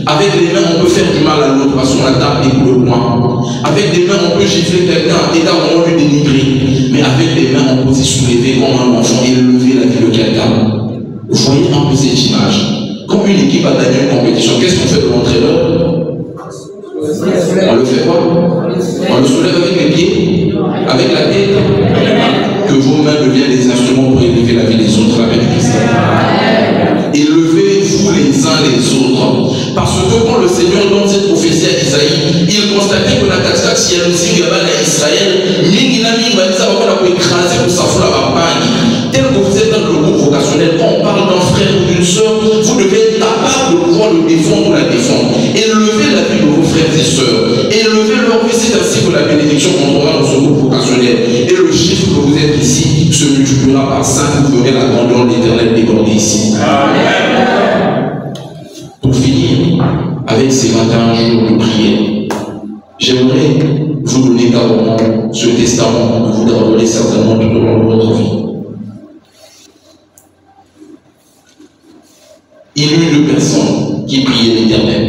Avec les mains, on peut faire du mal à l'autre parce qu'on attaque des coups de poing. Avec des mains, on peut gifler quelqu'un et carrément lui dénigrer. Mais avec les mains, on peut se soulever comme un enfant et lever la vie de quelqu'un. Vous voyez un peu cette image. Quand une équipe a gagné une compétition, qu'est-ce qu'on fait de l'entraîneur? On le fait quoi? On le soulève avec les pieds, avec la tête. Que vos mains deviennent des instruments pour élever la vie des autres avec Christ. Élevez-vous les uns les autres. Parce que quand le Seigneur donne cette prophétie à Isaïe, il constatait que la catastrophe, si elle aussi est à Israël, pour écraser pour sa foi à Bagne. Tel que vous êtes dans le groupe vocationnel, quand on parle d'un frère ou d'une soeur, vous devez être capable de pouvoir le défendre ou la défendre. Élevez la vie de vos frères et sœurs. Élevez leur vie, c'est ainsi que la bénédiction entrera dans ce groupe vocationnel. Et le chiffre que vous êtes ici se multipliera par 5, vous verrez la grandeur de l'Éternel déborder ici. Amen. Pour finir, avec ces 21 jours de prière, j'aimerais vous donner d'abord ce testament que vous garderez certainement tout au long de votre vie. Il y eut 2 personnes qui priaient l'Éternel.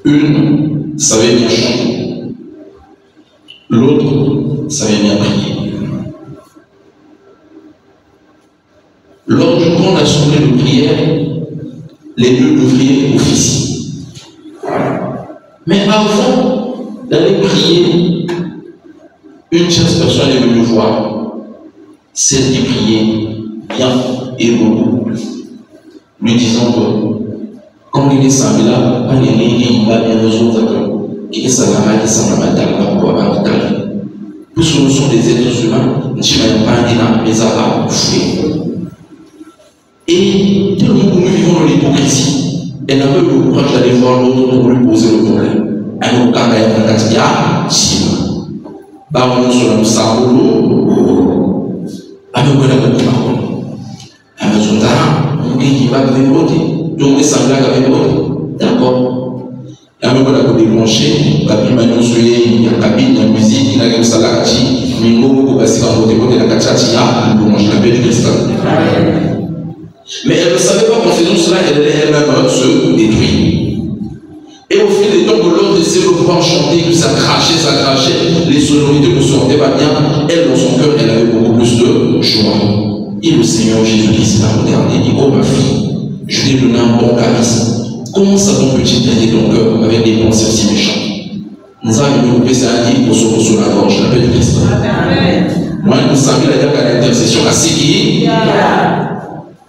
Une savait bien chanter, l'autre savait bien prier. Lors d'une grande assemblée de prière, les 2 devraient officier. Mais avant d'aller prier, une tierce personne est venue voir celle qui priait bien et beaucoup, lui disant que quand il est semblé là, pas les nez, il va bien aux autres, qui est salama, qui s'en va dans la voie puisque nous sommes des êtres humains, nous ne sommes pas des arabes foués. Et tellement que nous vivons dans l'hypocrisie, elle n'a pas eu le courage d'aller voir l'autre pour lui poser le problème. Elle n'a pas eu le courage d'accord. Il y a même débranché, la plus maintenant il y a cabine, la musique, il y a comme ça la cachi, mais il faut passer dans votre côté la cachachi, il branche la paix du Christ. Mais elle ne savait pas qu'en faisant cela, elle allait elle-même se détruire. Et au fil des temps que l'autre essayait de pouvoir chanter, que ça crachait, les sonorités ne sortaient pas bien, elle dans son cœur, elle avait beaucoup plus de joie. Et le Seigneur Jésus-Christ l'a regardé et dit, oh ma fille, je t'ai donné un bon charisme. Comment ça ton petit traiter ton cœur avec des pensées aussi méchantes? Nous avons développé ça à dire pour se sur la gorge, la paix de Christ. Moi, nous savons qu'à l'intercession, à ce qui est.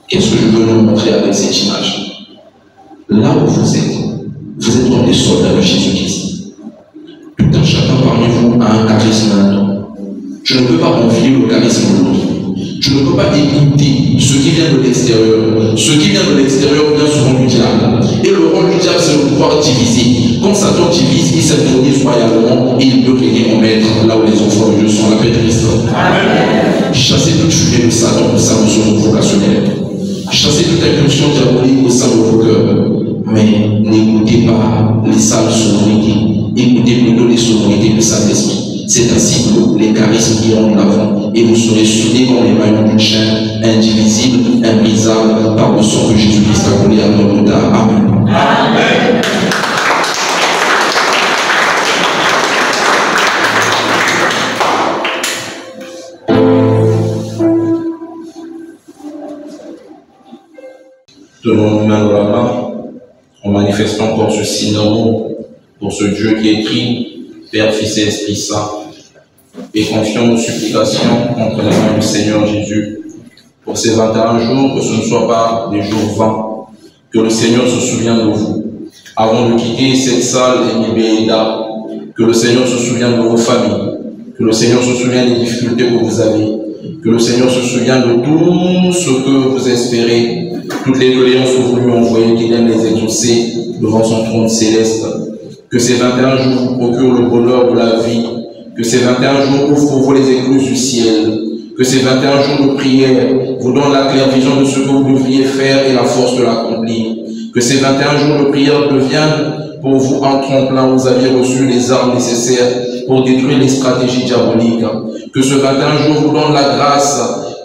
Qu'est-ce que je veux nous montrer avec cette image? Là où vous êtes comme des soldats de Jésus-Christ. Tout un chacun parmi vous a un charisme à un homme. Je ne peux pas envier le charisme de l'autre. Je ne peux pas écouter ce qui vient de l'extérieur. Ce qui vient de l'extérieur vient souvent du diable. Et le rôle du diable, c'est de pouvoir diviser. Quand Satan divise, il s'introduit royalement et il peut régner en maître là où les enfants de Dieu sont. La paix de Christ. Amen. Chassez toute fumée de Satan au sein de son vocationnel. Chassez toute incursion diabolique au sein de vos cœurs. Mais n'écoutez pas les sales sonorités. Écoutez plutôt les sonorités du Saint-Esprit. C'est ainsi que les charismes iront de l'avant et vous serez soudés comme les maillons d'une chaîne, indivisible, imbrisable, par le sang que Jésus-Christ a coulé à notre tard. Amen. Amen. Tenons nos mains dans la main en manifestant encore ce signe d'amour pour ce Dieu qui écrit Père, Fils et Esprit Saint, et confions nos supplications entre les mains du Seigneur Jésus pour ces 21 jours, que ce ne soient pas des jours vains, que le Seigneur se souvienne de vous. Avant de quitter cette salle Bénéda, que le Seigneur se souvienne de vos familles, que le Seigneur se souvienne des difficultés que vous avez, que le Seigneur se souvienne de tout ce que vous espérez, toutes les doléances que vous lui envoyez, qu'il aime les exaucer devant son trône céleste. Que ces 21 jours vous procurent le bonheur de la vie, que ces 21 jours ouvrent pour vous les écluses du ciel, Que ces 21 jours de prière vous donnent la claire vision de ce que vous devriez faire et la force de l'accomplir. Que ces 21 jours de prière deviennent pour vous un tremplin où vous aviez reçu les armes nécessaires pour détruire les stratégies diaboliques. Que ce 21 jours vous donne la grâce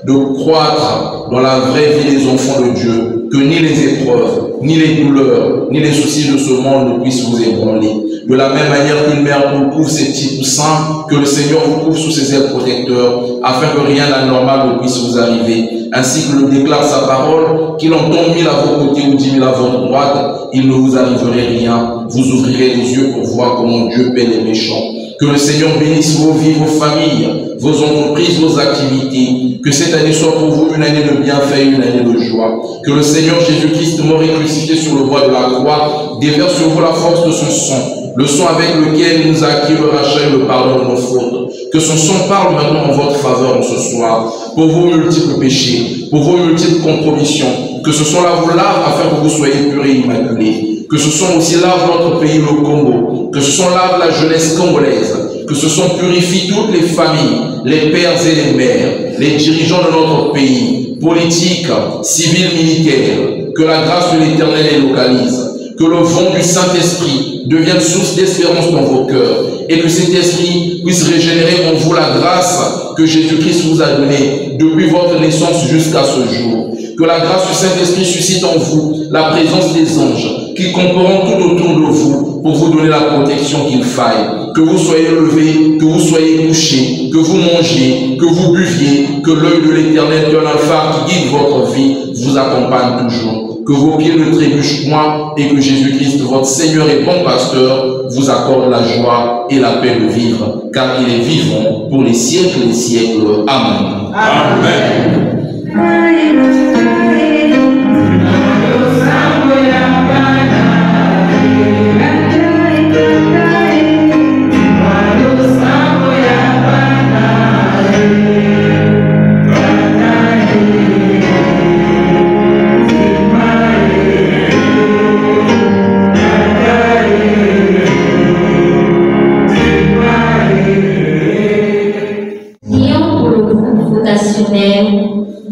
de croître dans la vraie vie des enfants de Dieu. Que ni les épreuves, ni les douleurs, ni les soucis de ce monde ne puissent vous ébranler. De la même manière qu'une mère couvre ses petits poussins, que le Seigneur vous couvre sous ses ailes protecteurs, afin que rien d'anormal ne puisse vous arriver. Ainsi que le déclare sa parole, qu'il en tombe 1000 à vos côtés ou 10 000 à votre droite, il ne vous arriverait rien. Vous ouvrirez les yeux pour voir comment Dieu paie les méchants. Que le Seigneur bénisse vos vies, vos familles, vos entreprises, vos activités. Que cette année soit pour vous une année de bienfait, une année de joie. Que le Seigneur Jésus-Christ, mort et crucifié sur le bois de la croix, déverse sur vous la force de son sang, le sang avec lequel il nous a acquis le rachat et le pardon de nos fautes. Que son sang parle maintenant en votre faveur en ce soir, pour vos multiples péchés, pour vos multiples compromissions. Que ce sang-là vous lave afin que vous soyez purs et immaculés. Que ce sang aussi lave notre pays, le Congo. Que ce sang lave la jeunesse congolaise. Que ce sang purifie toutes les familles, les pères et les mères, les dirigeants de notre pays, politiques, civils, militaires. Que la grâce de l'Éternel les localise. Que le vent du Saint-Esprit devienne source d'espérance dans vos cœurs et que cet esprit puisse régénérer en vous la grâce que Jésus-Christ vous a donnée depuis votre naissance jusqu'à ce jour. Que la grâce du Saint-Esprit suscite en vous la présence des anges qui camperont tout autour de vous pour vous donner la protection qu'il faille. Que vous soyez levé, que vous soyez couché, que vous mangiez, que vous buviez, que l'œil de l'Éternel, qui est un phare qui guide votre vie, vous accompagne toujours. Que vos pieds ne trébuchent point et que Jésus-Christ, votre Seigneur et bon pasteur, vous accorde la joie et la paix de vivre, car il est vivant pour les siècles et les siècles. Amen. Amen.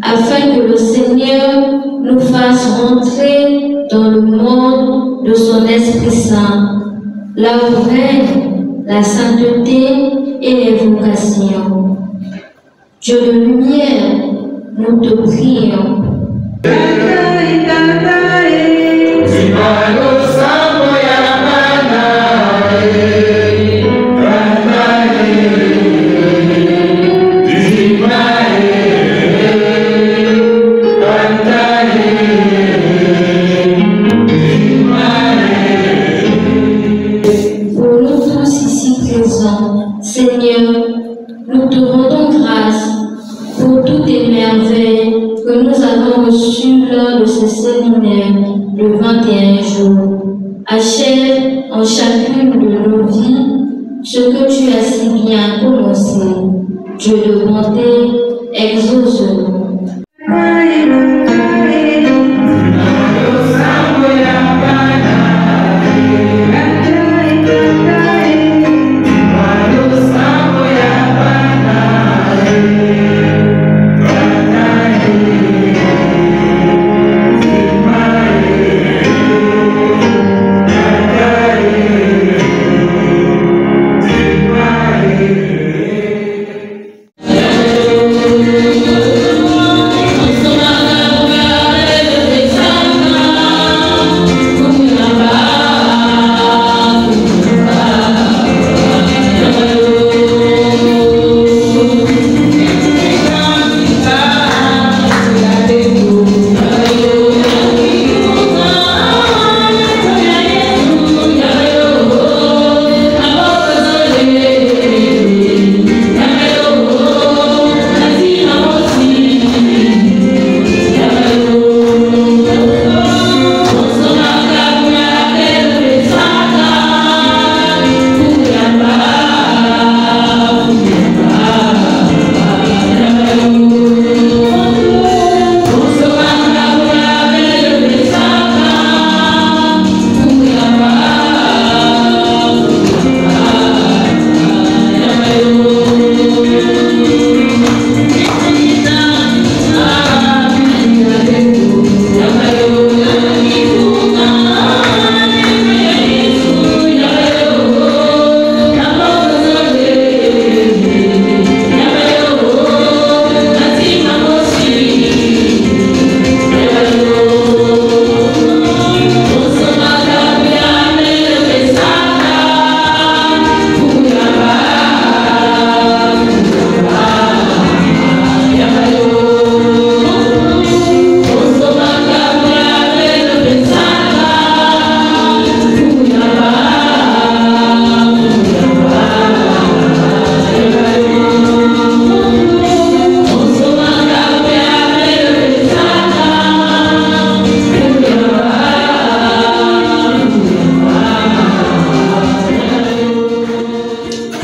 afin que le Seigneur nous fasse rentrer dans le monde de son Esprit Saint, là où règne la sainteté et les vocations. Dieu de lumière, nous te prions. Seigneur, nous te rendons grâce pour toutes les merveilles que nous avons reçues lors de ce séminaire de 21 jours. Achève en chacune de nos vies ce que tu as si bien commencé. Dieu de bonté, exauce-nous.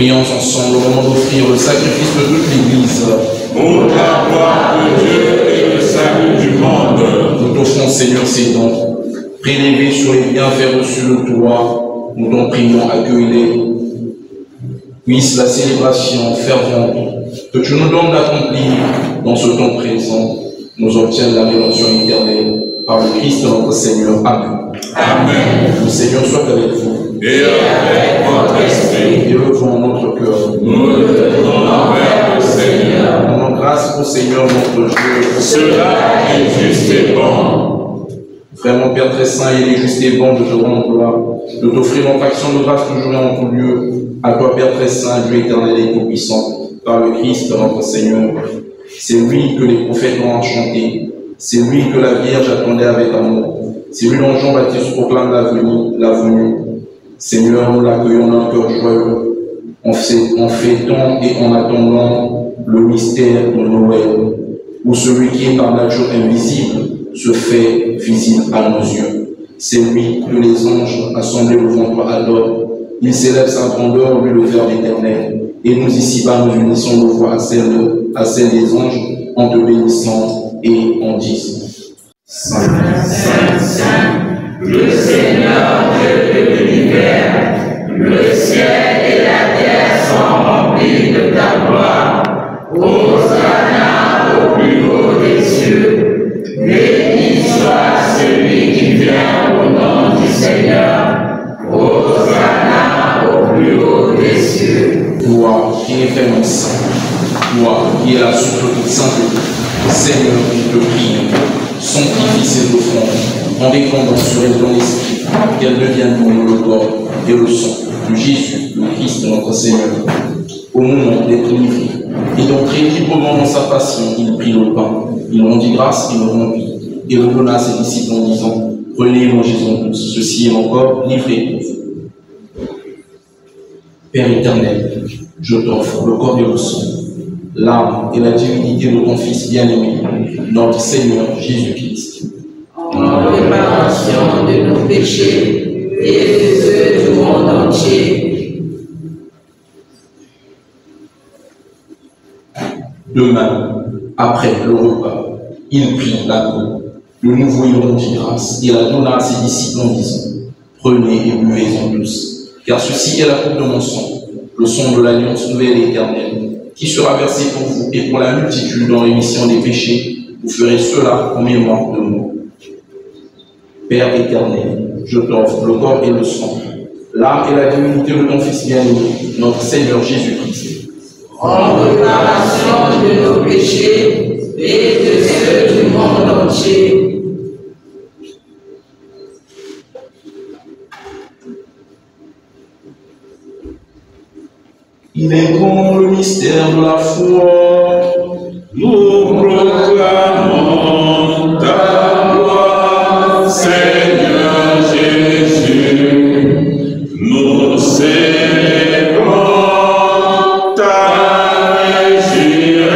Prions ensemble au moment d'offrir le sacrifice de toute l'Église. Pour la gloire de Dieu et le salut du monde. Nous t'offrons, Seigneur, ces dons, prélevés sur les bienfaits reçus de toi. Nous t'en prions, accueille-les. Puisse la célébration fervente que tu nous donnes d'accomplir dans ce temps présent nous obtienne la rédemption éternelle par le Christ notre Seigneur. Amen. Amen. Le Seigneur soit avec vous. Et avec votre esprit. Élevons notre cœur. Nous le devons envers le Seigneur. Rendons grâce au Seigneur notre Dieu. Cela est juste et bon. Vraiment, Père très saint, il est juste et bon de te rendre gloire, de t'offrir notre action de grâce toujours et en tout lieu. À toi, Père très saint, Dieu éternel et tout-puissant, par le Christ notre Seigneur. C'est lui que les prophètes ont enchanté. C'est lui que la Vierge attendait avec amour. C'est lui dont Jean-Baptiste proclame la venue. Seigneur, nous l'accueillons d'un cœur joyeux, en fêtant et en attendant le mystère de Noël, où celui qui est par nature invisible se fait visible à nos yeux. C'est lui que les anges assemblés devant toi adorent. Il s'élève sa grandeur, lui le Verbe éternel. Et nous ici-bas, nous unissons nos voix à celles des anges en te bénissant et en disant: Saint, Saint, Saint, le Seigneur Dieu de l'univers, le ciel et la terre sont remplis de ta gloire. Hosanna au plus haut des cieux. Béni soit celui qui vient au nom du Seigneur. Hosanna au plus haut des cieux. Toi qui es fait mon saint, toi qui es la source de toute sainteté, Seigneur, je te prie, sanctifie ces offrandes en répandant sur elles ton esprit, qu'elles deviennent pour nous le corps et le sang de Jésus, le Christ, notre Seigneur. Au moment d'être livré et d'entrer librement dans sa passion, il prit le pain, il rendit grâce, il le rompit, et le donna à ses disciples en disant: prenez et mangez-en tous, ceci est mon corps livré pour vous. Père éternel, je t'offre le corps et le sang, l'âme et la divinité de ton Fils bien-aimé, notre Seigneur Jésus-Christ. En réparation de nos péchés et de ceux du monde entier. Demain, après le repas, il prit la coupe. De nouveau, il rendit grâce. Il la donna à ses disciples en disant: prenez et buvez-en tous. Car ceci est la coupe de mon sang, le sang de l'alliance nouvelle et éternelle, qui sera versé pour vous et pour la multitude dans l'émission des péchés. Vous ferez cela en mémoire de moi. Père éternel, je t'offre le corps et le sang, l'âme et la divinité de ton Fils bien-aimé, notre Seigneur Jésus-Christ. En réparation de nos péchés et de ceux du monde entier. Il est grand le mystère de la foi. Nous proclamons ta gloire, Seigneur Jésus. Nous célébrons ta résurrection.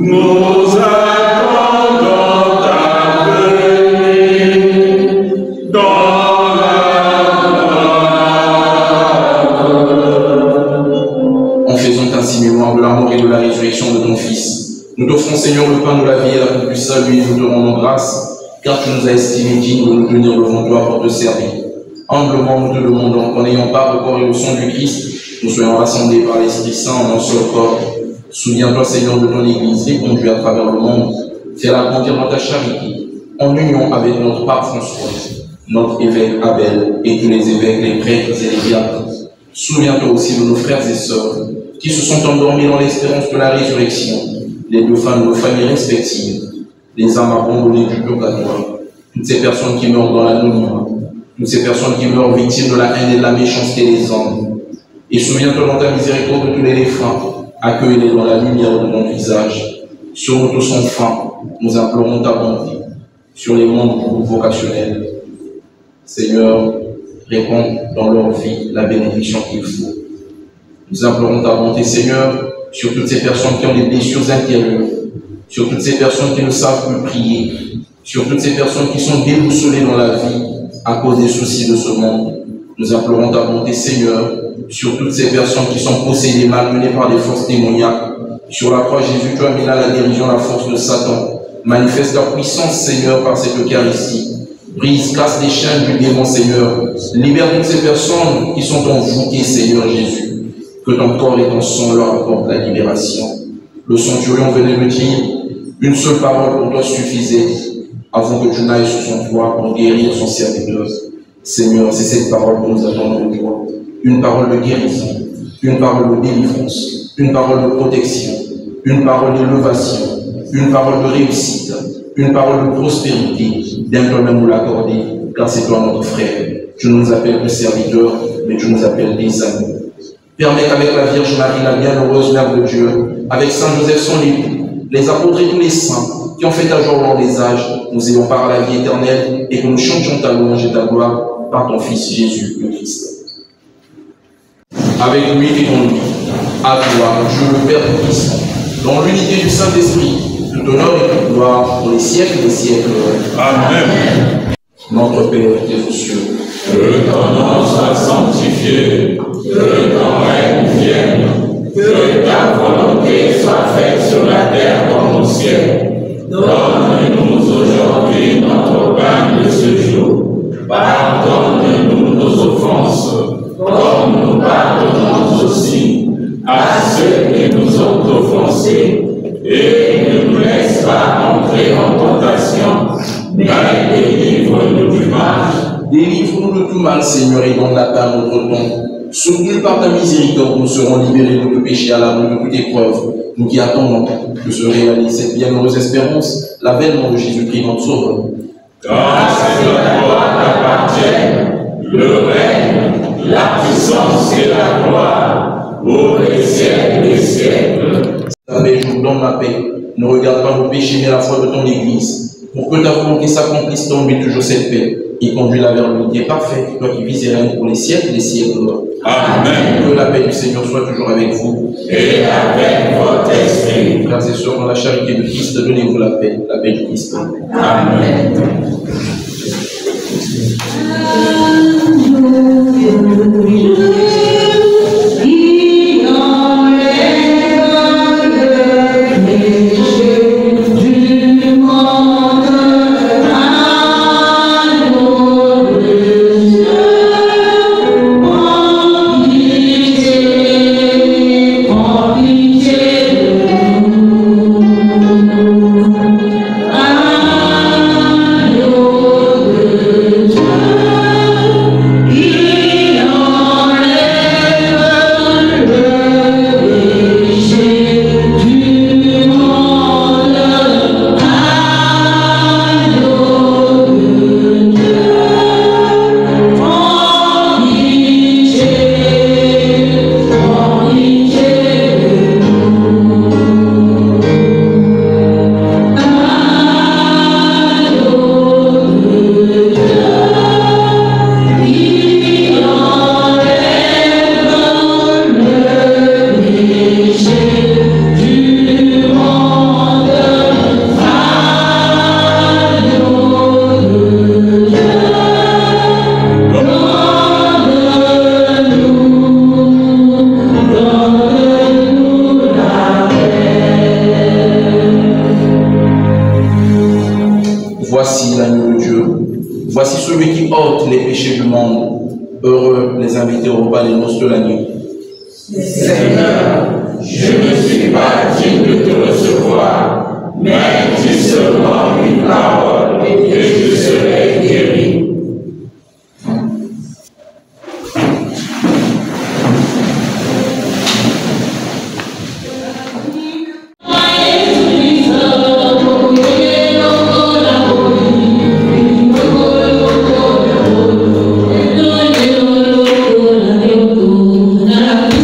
Nous attendons ta venue dans la En faisant ainsi mémoire de la mort et de la résurrection de ton Fils, nous t'offrons, Seigneur, le pain de la vie et la coupe du salut, et nous te rendons grâce, car tu nous as estimés dignes de nous tenir devant toi pour te servir. Humblement, nous te demandons qu'en ayant part au corps et au sang du Christ, nous soyons rassemblés par l'Esprit Saint en un seul corps. Souviens-toi, Seigneur, de ton Église, et conduis à travers le monde. Fais-la grandir dans ta charité, en union avec notre pape François, notre évêque Abel, et tous les évêques, les prêtres et les diacres. Souviens-toi aussi de nos frères et sœurs qui se sont endormis dans l'espérance de la résurrection, les deux femmes de nos familles respectives, les âmes abandonnées du purgatoire, toutes ces personnes qui meurent dans l'anonymat, toutes ces personnes qui meurent victimes de la haine et de la méchanceté des hommes. Et souviens-toi dans ta miséricorde de tous les défunts, accueille-les dans la lumière de ton visage. Sur nous tous enfin, nous implorons ta bonté, sur les membres du groupe vocationnel. Seigneur, réponds dans leur vie la bénédiction qu'il faut. Nous implorons ta bonté, Seigneur, sur toutes ces personnes qui ont des blessures intérieures, sur toutes ces personnes qui ne savent plus prier, sur toutes ces personnes qui sont déboussolées dans la vie à cause des soucis de ce monde. Nous implorons ta bonté, Seigneur, sur toutes ces personnes qui sont possédées, malmenées par des forces démoniaques. Sur la croix, Jésus, tu as mis là la dérision, la force de Satan. Manifeste ta puissance, Seigneur, par cette Eucharistie. Brise, casse les chaînes du démon, Seigneur. Libère toutes ces personnes qui sont envoûtées, Seigneur Jésus. Que ton corps et ton sang leur apportent la libération. Le centurion venait me dire, une seule parole pour toi suffisait, avant que tu n'ailles sur son toit pour guérir son serviteur. Seigneur, c'est cette parole que nous attendons de toi. Une parole de guérison, une parole de délivrance, une parole de protection, une parole d'élévation, une parole de réussite, une parole de prospérité. Bien que même nous l'accorder, car c'est toi notre frère. Tu ne nous appelles plus serviteurs, mais tu nous appelles des amis. Permets qu'avec la Vierge Marie, la bienheureuse Mère de Dieu, avec Saint Joseph son époux, les apôtres et tous les saints qui ont fait ta joie lors des âges, nous ayons part à la vie éternelle et que nous chantions ta louange et ta gloire par ton Fils Jésus le Christ. Avec lui et en lui, à toi, Dieu le Père Tout-Puissant, dans l'unité du Saint-Esprit, tout honneur et toute gloire pour les siècles des siècles. Amen. Notre Père qui es aux cieux, que ton nom soit sanctifié, que ton règne vienne, que ta volonté soit faite sur la terre comme au ciel. Donne-nous aujourd'hui notre pain de ce jour. Pardonne-nous nos offenses, comme nous pardonnons aussi à ceux qui nous ont offensés. Et ne nous laisse pas entrer en tentation, mais délivre-nous du mal. Délivre-nous de tout mal, Seigneur, et donne la paix à notre temps. Soutenus par ta miséricorde, nous serons libérés de tout péché à l'abri de toute épreuve. Nous qui attendons que se réalise cette bienheureuse espérance, l'avènement de Jésus-Christ notre Sauveur. Car c'est la gloire t'appartienne, le règne, la puissance et la gloire, pour les siècles des siècles. Amen, je vous donne la paix. Ne regarde pas nos péchés, mais la foi de ton Église. Pour que ta volonté s'accomplisse, donne-lui toujours cette paix. Et conduis-la vers l'unité parfaite, toi qui vis et règnes pour les siècles des siècles. Amen. Que la paix du Seigneur soit toujours avec vous. Et avec votre esprit. Frères et sœurs, dans la charité de Christ, donnez-vous la paix du Christ. Amen. Voici l'agneau de Dieu. Voici celui qui ôte les péchés du monde. Heureux les invités au repas des noces de l'agneau. Seigneur, je ne suis pas digne de te recevoir, mais dis seulement une parole et je serai guéri. Now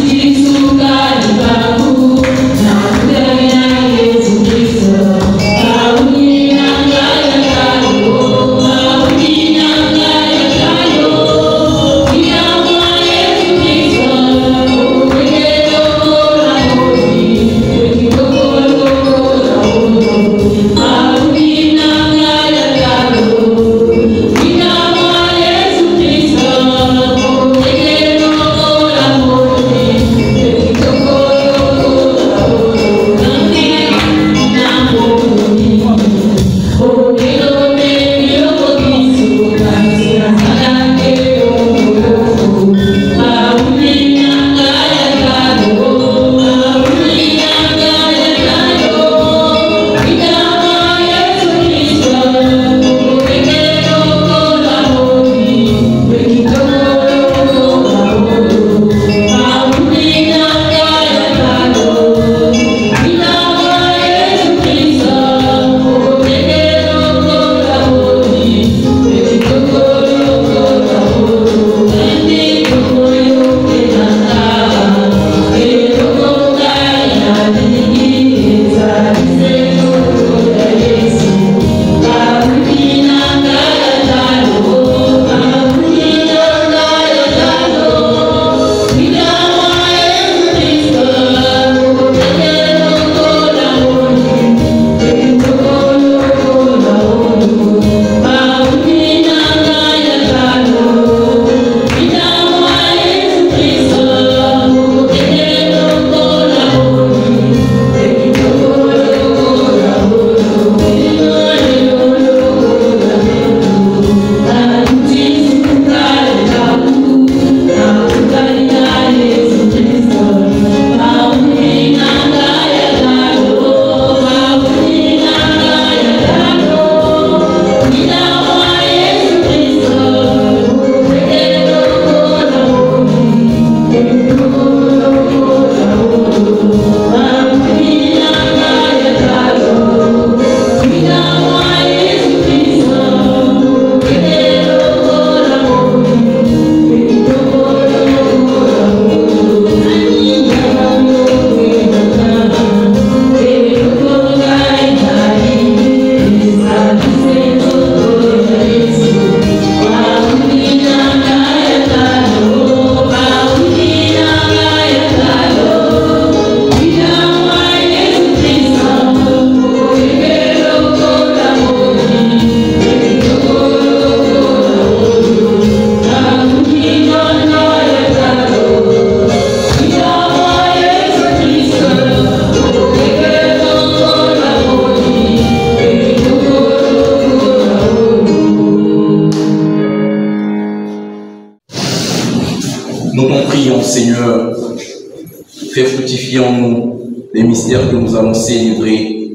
vivifie en nous les mystères que nous allons célébrer,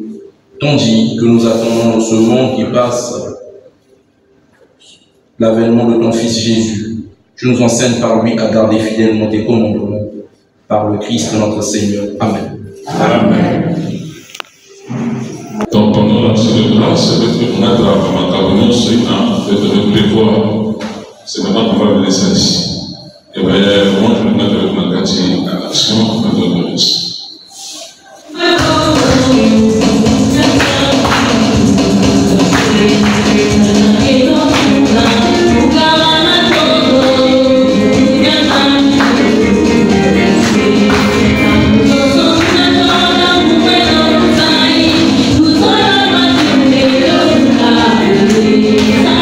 tandis que nous attendons ce monde qui passe l'avènement de ton Fils Jésus. Tu nous enseignes par lui à garder fidèlement tes commandements, par le Christ notre Seigneur. Amen. Amen. Donc pendant la célébration, peut-être mettre la macaronon, peut-être prévoir. C'est maintenant qu'on va le laisser ici. Et bien, moi, je vais mettre avec ma quartier à l'action, dans le reste. Yeah.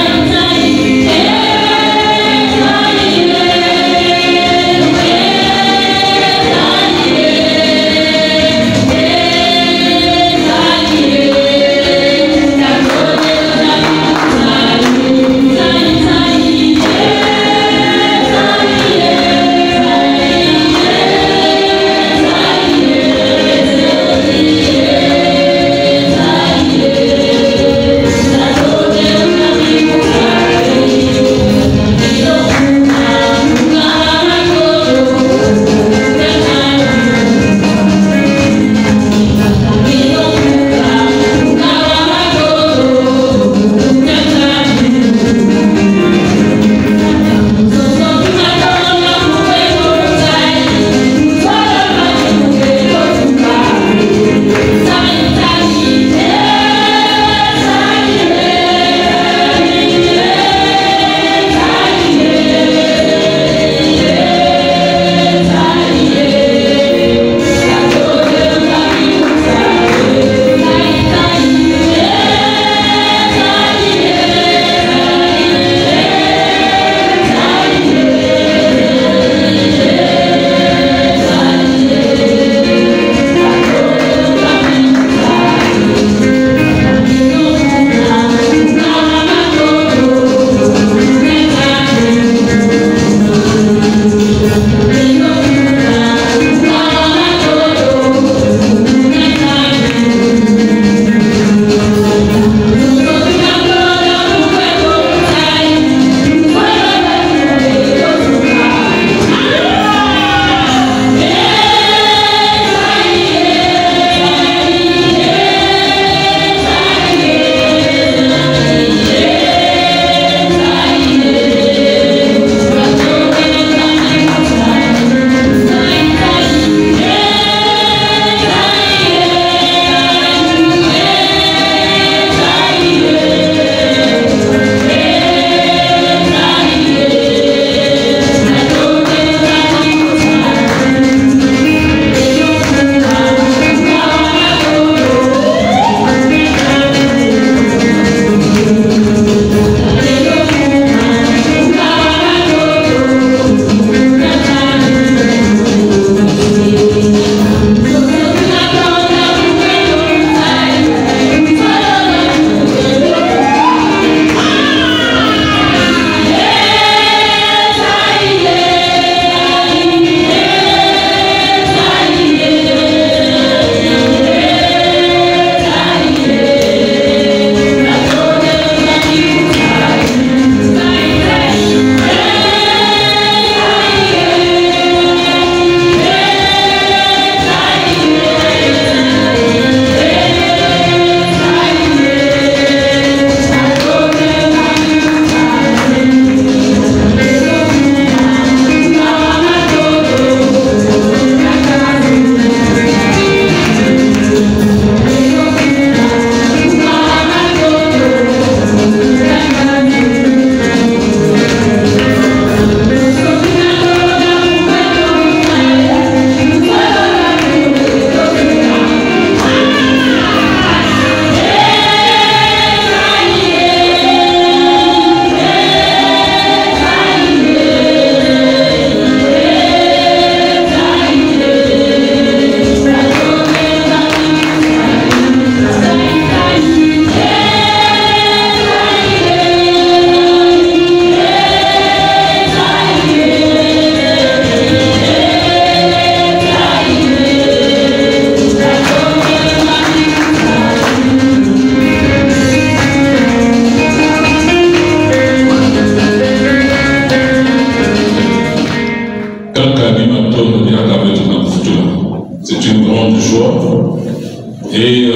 Et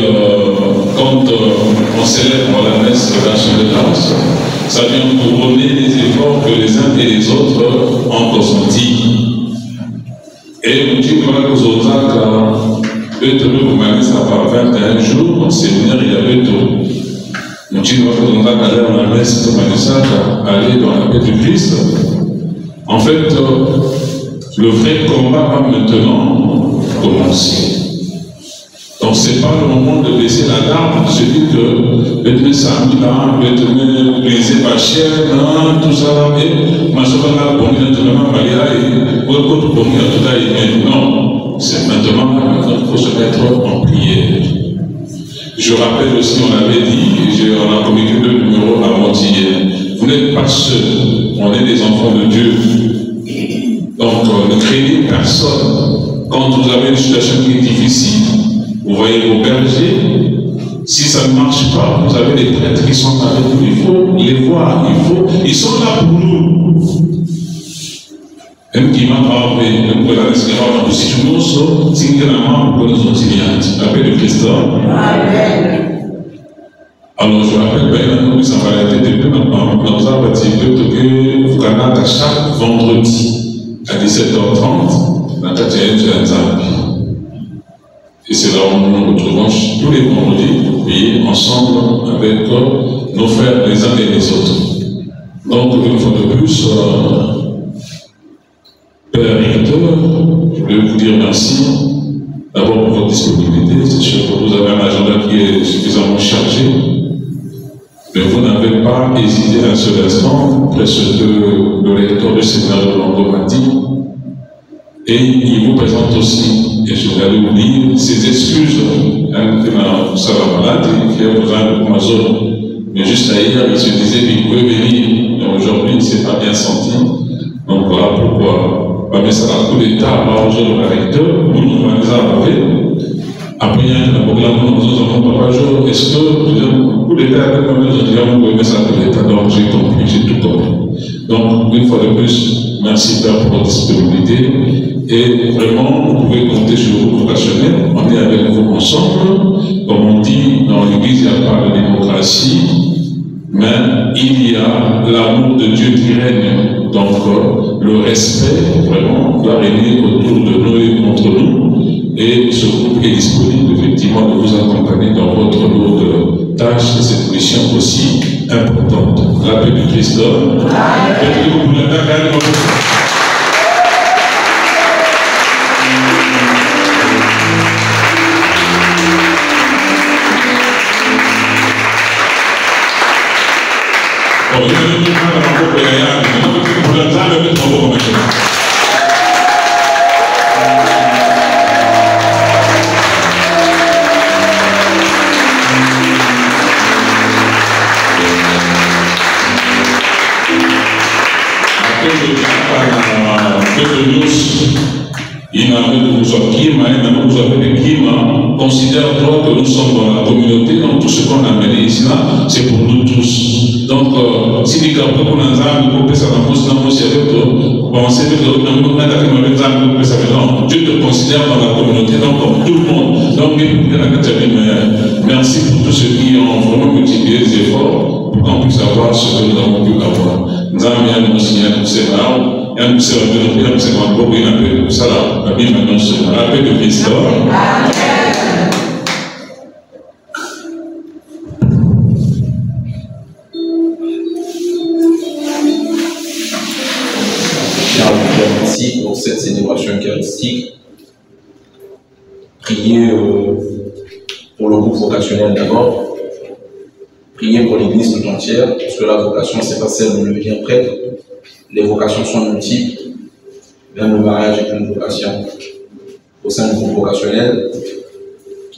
quand on célèbre la messe de l'Action de grâce, ça vient couronner les efforts que les uns et les autres ont consentis. Et nous disons que les autres par 21 jours, au séminaire, il y avait tout. Nous disons que nous avons allé à la messe de aller dans la paix du Christ. En fait, le vrai combat va maintenant commencer. Donc, ce n'est pas le moment de baisser la garde, de se dire que le samedi là, le baiser ma chair, tout ça, et ma soeur là, bon, il y a tout le monde, non, c'est maintenant qu'il faut se mettre en prière. Je rappelle aussi, on l'avait dit, on a communiqué le numéro avant-hier. Vous n'êtes pas seuls, on est des enfants de Dieu. Donc, ne craignez personne. Quand vous avez une situation qui est difficile, vous voyez vos bergers, si ça ne marche pas, vous avez des prêtres qui sont avec vous, il faut les voir, ils sont là pour nous. Même qui m'a parlé, même pour la restauration, pour si tout le monde, c'est une grande pour nous auxiliantes. La paix de Christ. Amen. Alors je rappelle, nous sommes à la tête de nous avons que vous Canada chaque vendredi à 17h30, dans la tête de Zambie. Et c'est là où nous nous retrouvons tous les vendredis pour prier ensemble avec nos frères les uns et les autres. Donc, une fois de plus, Père Recteur, je voulais vous dire merci d'abord pour votre disponibilité. C'est sûr que vous avez un agenda qui est suffisamment chargé, mais vous n'avez pas hésité un seul instant, après ce que le recteur du séminaire de Longo m'a dit. Et il vous présente aussi, et je vais aller vous lire, ses excuses. Ça va malade, qui a besoin de ma zone. Mais juste hier, il se disait qu'il pouvait venir. Mais aujourd'hui, il ne s'est pas bien senti. Donc voilà pourquoi. Mais ça a coup d'État, manger le recteur, nous allons les arriver. Après, il y a un programme, nous avons pas jour. Est-ce que, le coup d'État, avec moi, je dirais, vous pouvez ça coup d'État. Donc j'ai compris, j'ai tout compris. Donc, une fois de plus, merci Père pour votre disponibilité. Et vraiment, vous pouvez compter sur vos vocationnels. On est avec vous ensemble. Comme on dit, dans l'Église, il n'y a pas de démocratie, mais il y a l'amour de Dieu qui règne. Donc, le respect, vraiment, doit régner autour de nous et contre nous. Et ce groupe est disponible, effectivement, de vous accompagner dans votre lourde tâche et cette mission aussi importante. La paix du Christ. Considère-toi que nous sommes dans la communauté, donc tout ce qu'on a mené ici, c'est pour nous tous. Donc, si les gars pour nous avons ça dans le pensez que Dieu te considère dans la communauté, donc comme tout le monde. Donc, merci pour tous ceux qui ont vraiment multiplié les efforts pour qu'on puisse avoir ce que nous avons pu avoir. Nous avons nous signé pour ces parents. Et nous sommes beaucoup et un peu ça là, la Bible annonce la paix de Christ. Merci pour cette célébration eucharistique. Priez pour le groupe vocationnel d'abord. Priez pour l'Église tout entière, parce que la vocation, ce n'est pas celle où le vient prêtre. Les vocations sont multiples. Même le mariage est une vocation. Au sein du groupe vocationnel,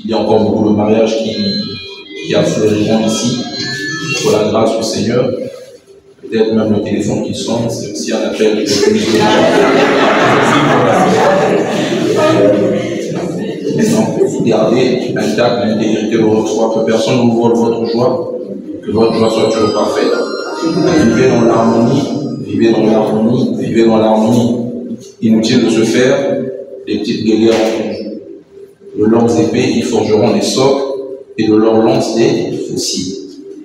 il y a encore beaucoup de mariages qui affleureront ici, pour la grâce du Seigneur. Peut-être même le téléphone qui sonne, c'est aussi un appel de plus de gardez intact l'intégrité de votre foi, que personne ne vous vole votre joie, que votre joie soit toujours parfaite. Vivez dans l'harmonie. Vivez dans l'harmonie, vivez dans l'harmonie. Inutile de se faire des petites guéguerres en toujours. De leurs épées, ils forgeront des socles, et de leurs lances des faucilles.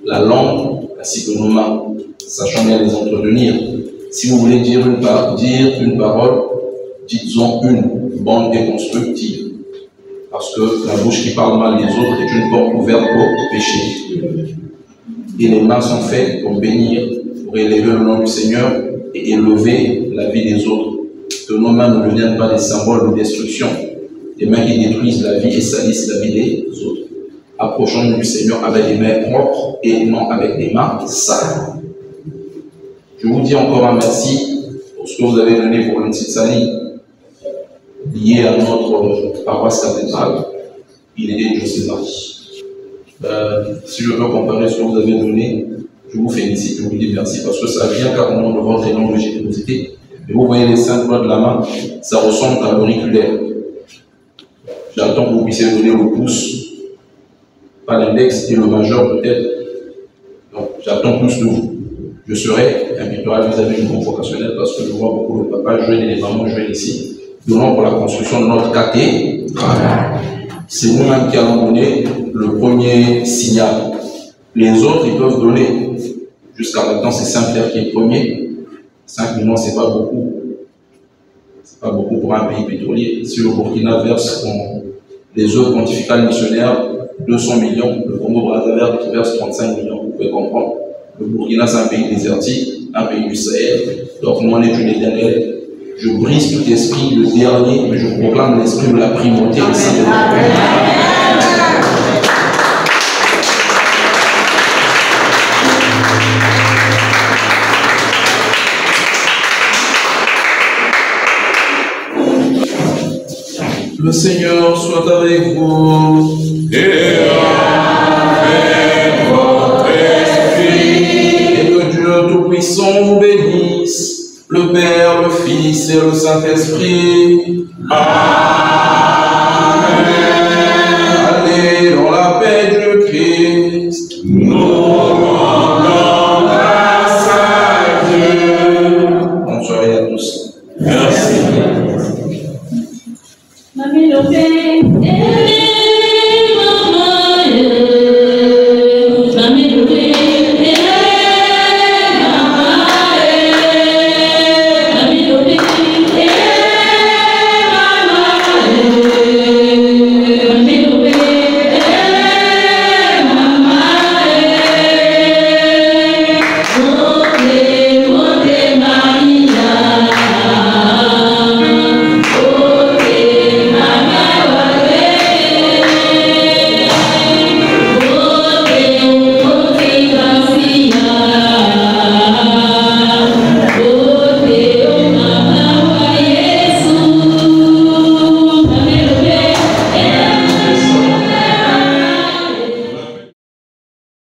La langue, ainsi que nos mains, sachant bien les entretenir. Si vous voulez dire une parole, dites-en une, bonne et constructive. Parce que la bouche qui parle mal des autres est une porte ouverte au péché. Et les mains sont faites pour bénir, pour élever le nom du Seigneur et élever la vie des autres. Que nos mains ne deviennent pas des symboles de destruction, des mains qui détruisent la vie et salissent la vie des autres. Approchons-nous du Seigneur avec des mains propres et non avec des mains sales. Je vous dis encore un merci pour ce que vous avez donné pour l'Unsitsani, lié à notre paroisse cathédrale. Il est José-Marie. Si je peux comparer ce que vous avez donné, je vous félicite, je vous dis merci parce que ça vient carrément de votre énorme générosité. Et vous voyez les 5 doigts de la main, ça ressemble à l'auriculaire. J'attends que vous puissiez donner le pouce, pas l'index et le majeur peut-être. Donc j'attends plus de vous. Je serai un pictoral vis-à-vis du convocationnel parce que je vois beaucoup de papas jouer et les mamans jouer ici. Donnons pour la construction de notre cathédrale. C'est nous-mêmes qui allons donner le premier signal. Les autres, ils peuvent donner. Jusqu'à maintenant, c'est Saint-Pierre qui est premier. 5 millions, c'est pas beaucoup. C'est pas beaucoup pour un pays pétrolier. Si le Burkina verse les œuvres pontificales missionnaires 200 millions, le Congo-Brazzaville verse 35 millions. Vous pouvez comprendre. Le Burkina, c'est un pays désertique, un pays du Sahel. Donc, nous, on est une éternelle. Je brise tout esprit, le dernier, mais je proclame l'esprit de la primauté au sein de Le Seigneur soit avec vous. Et avec votre esprit. Et que Dieu Tout-Puissant vous bénisse, le Père, le Fils et le Saint-Esprit. Amen.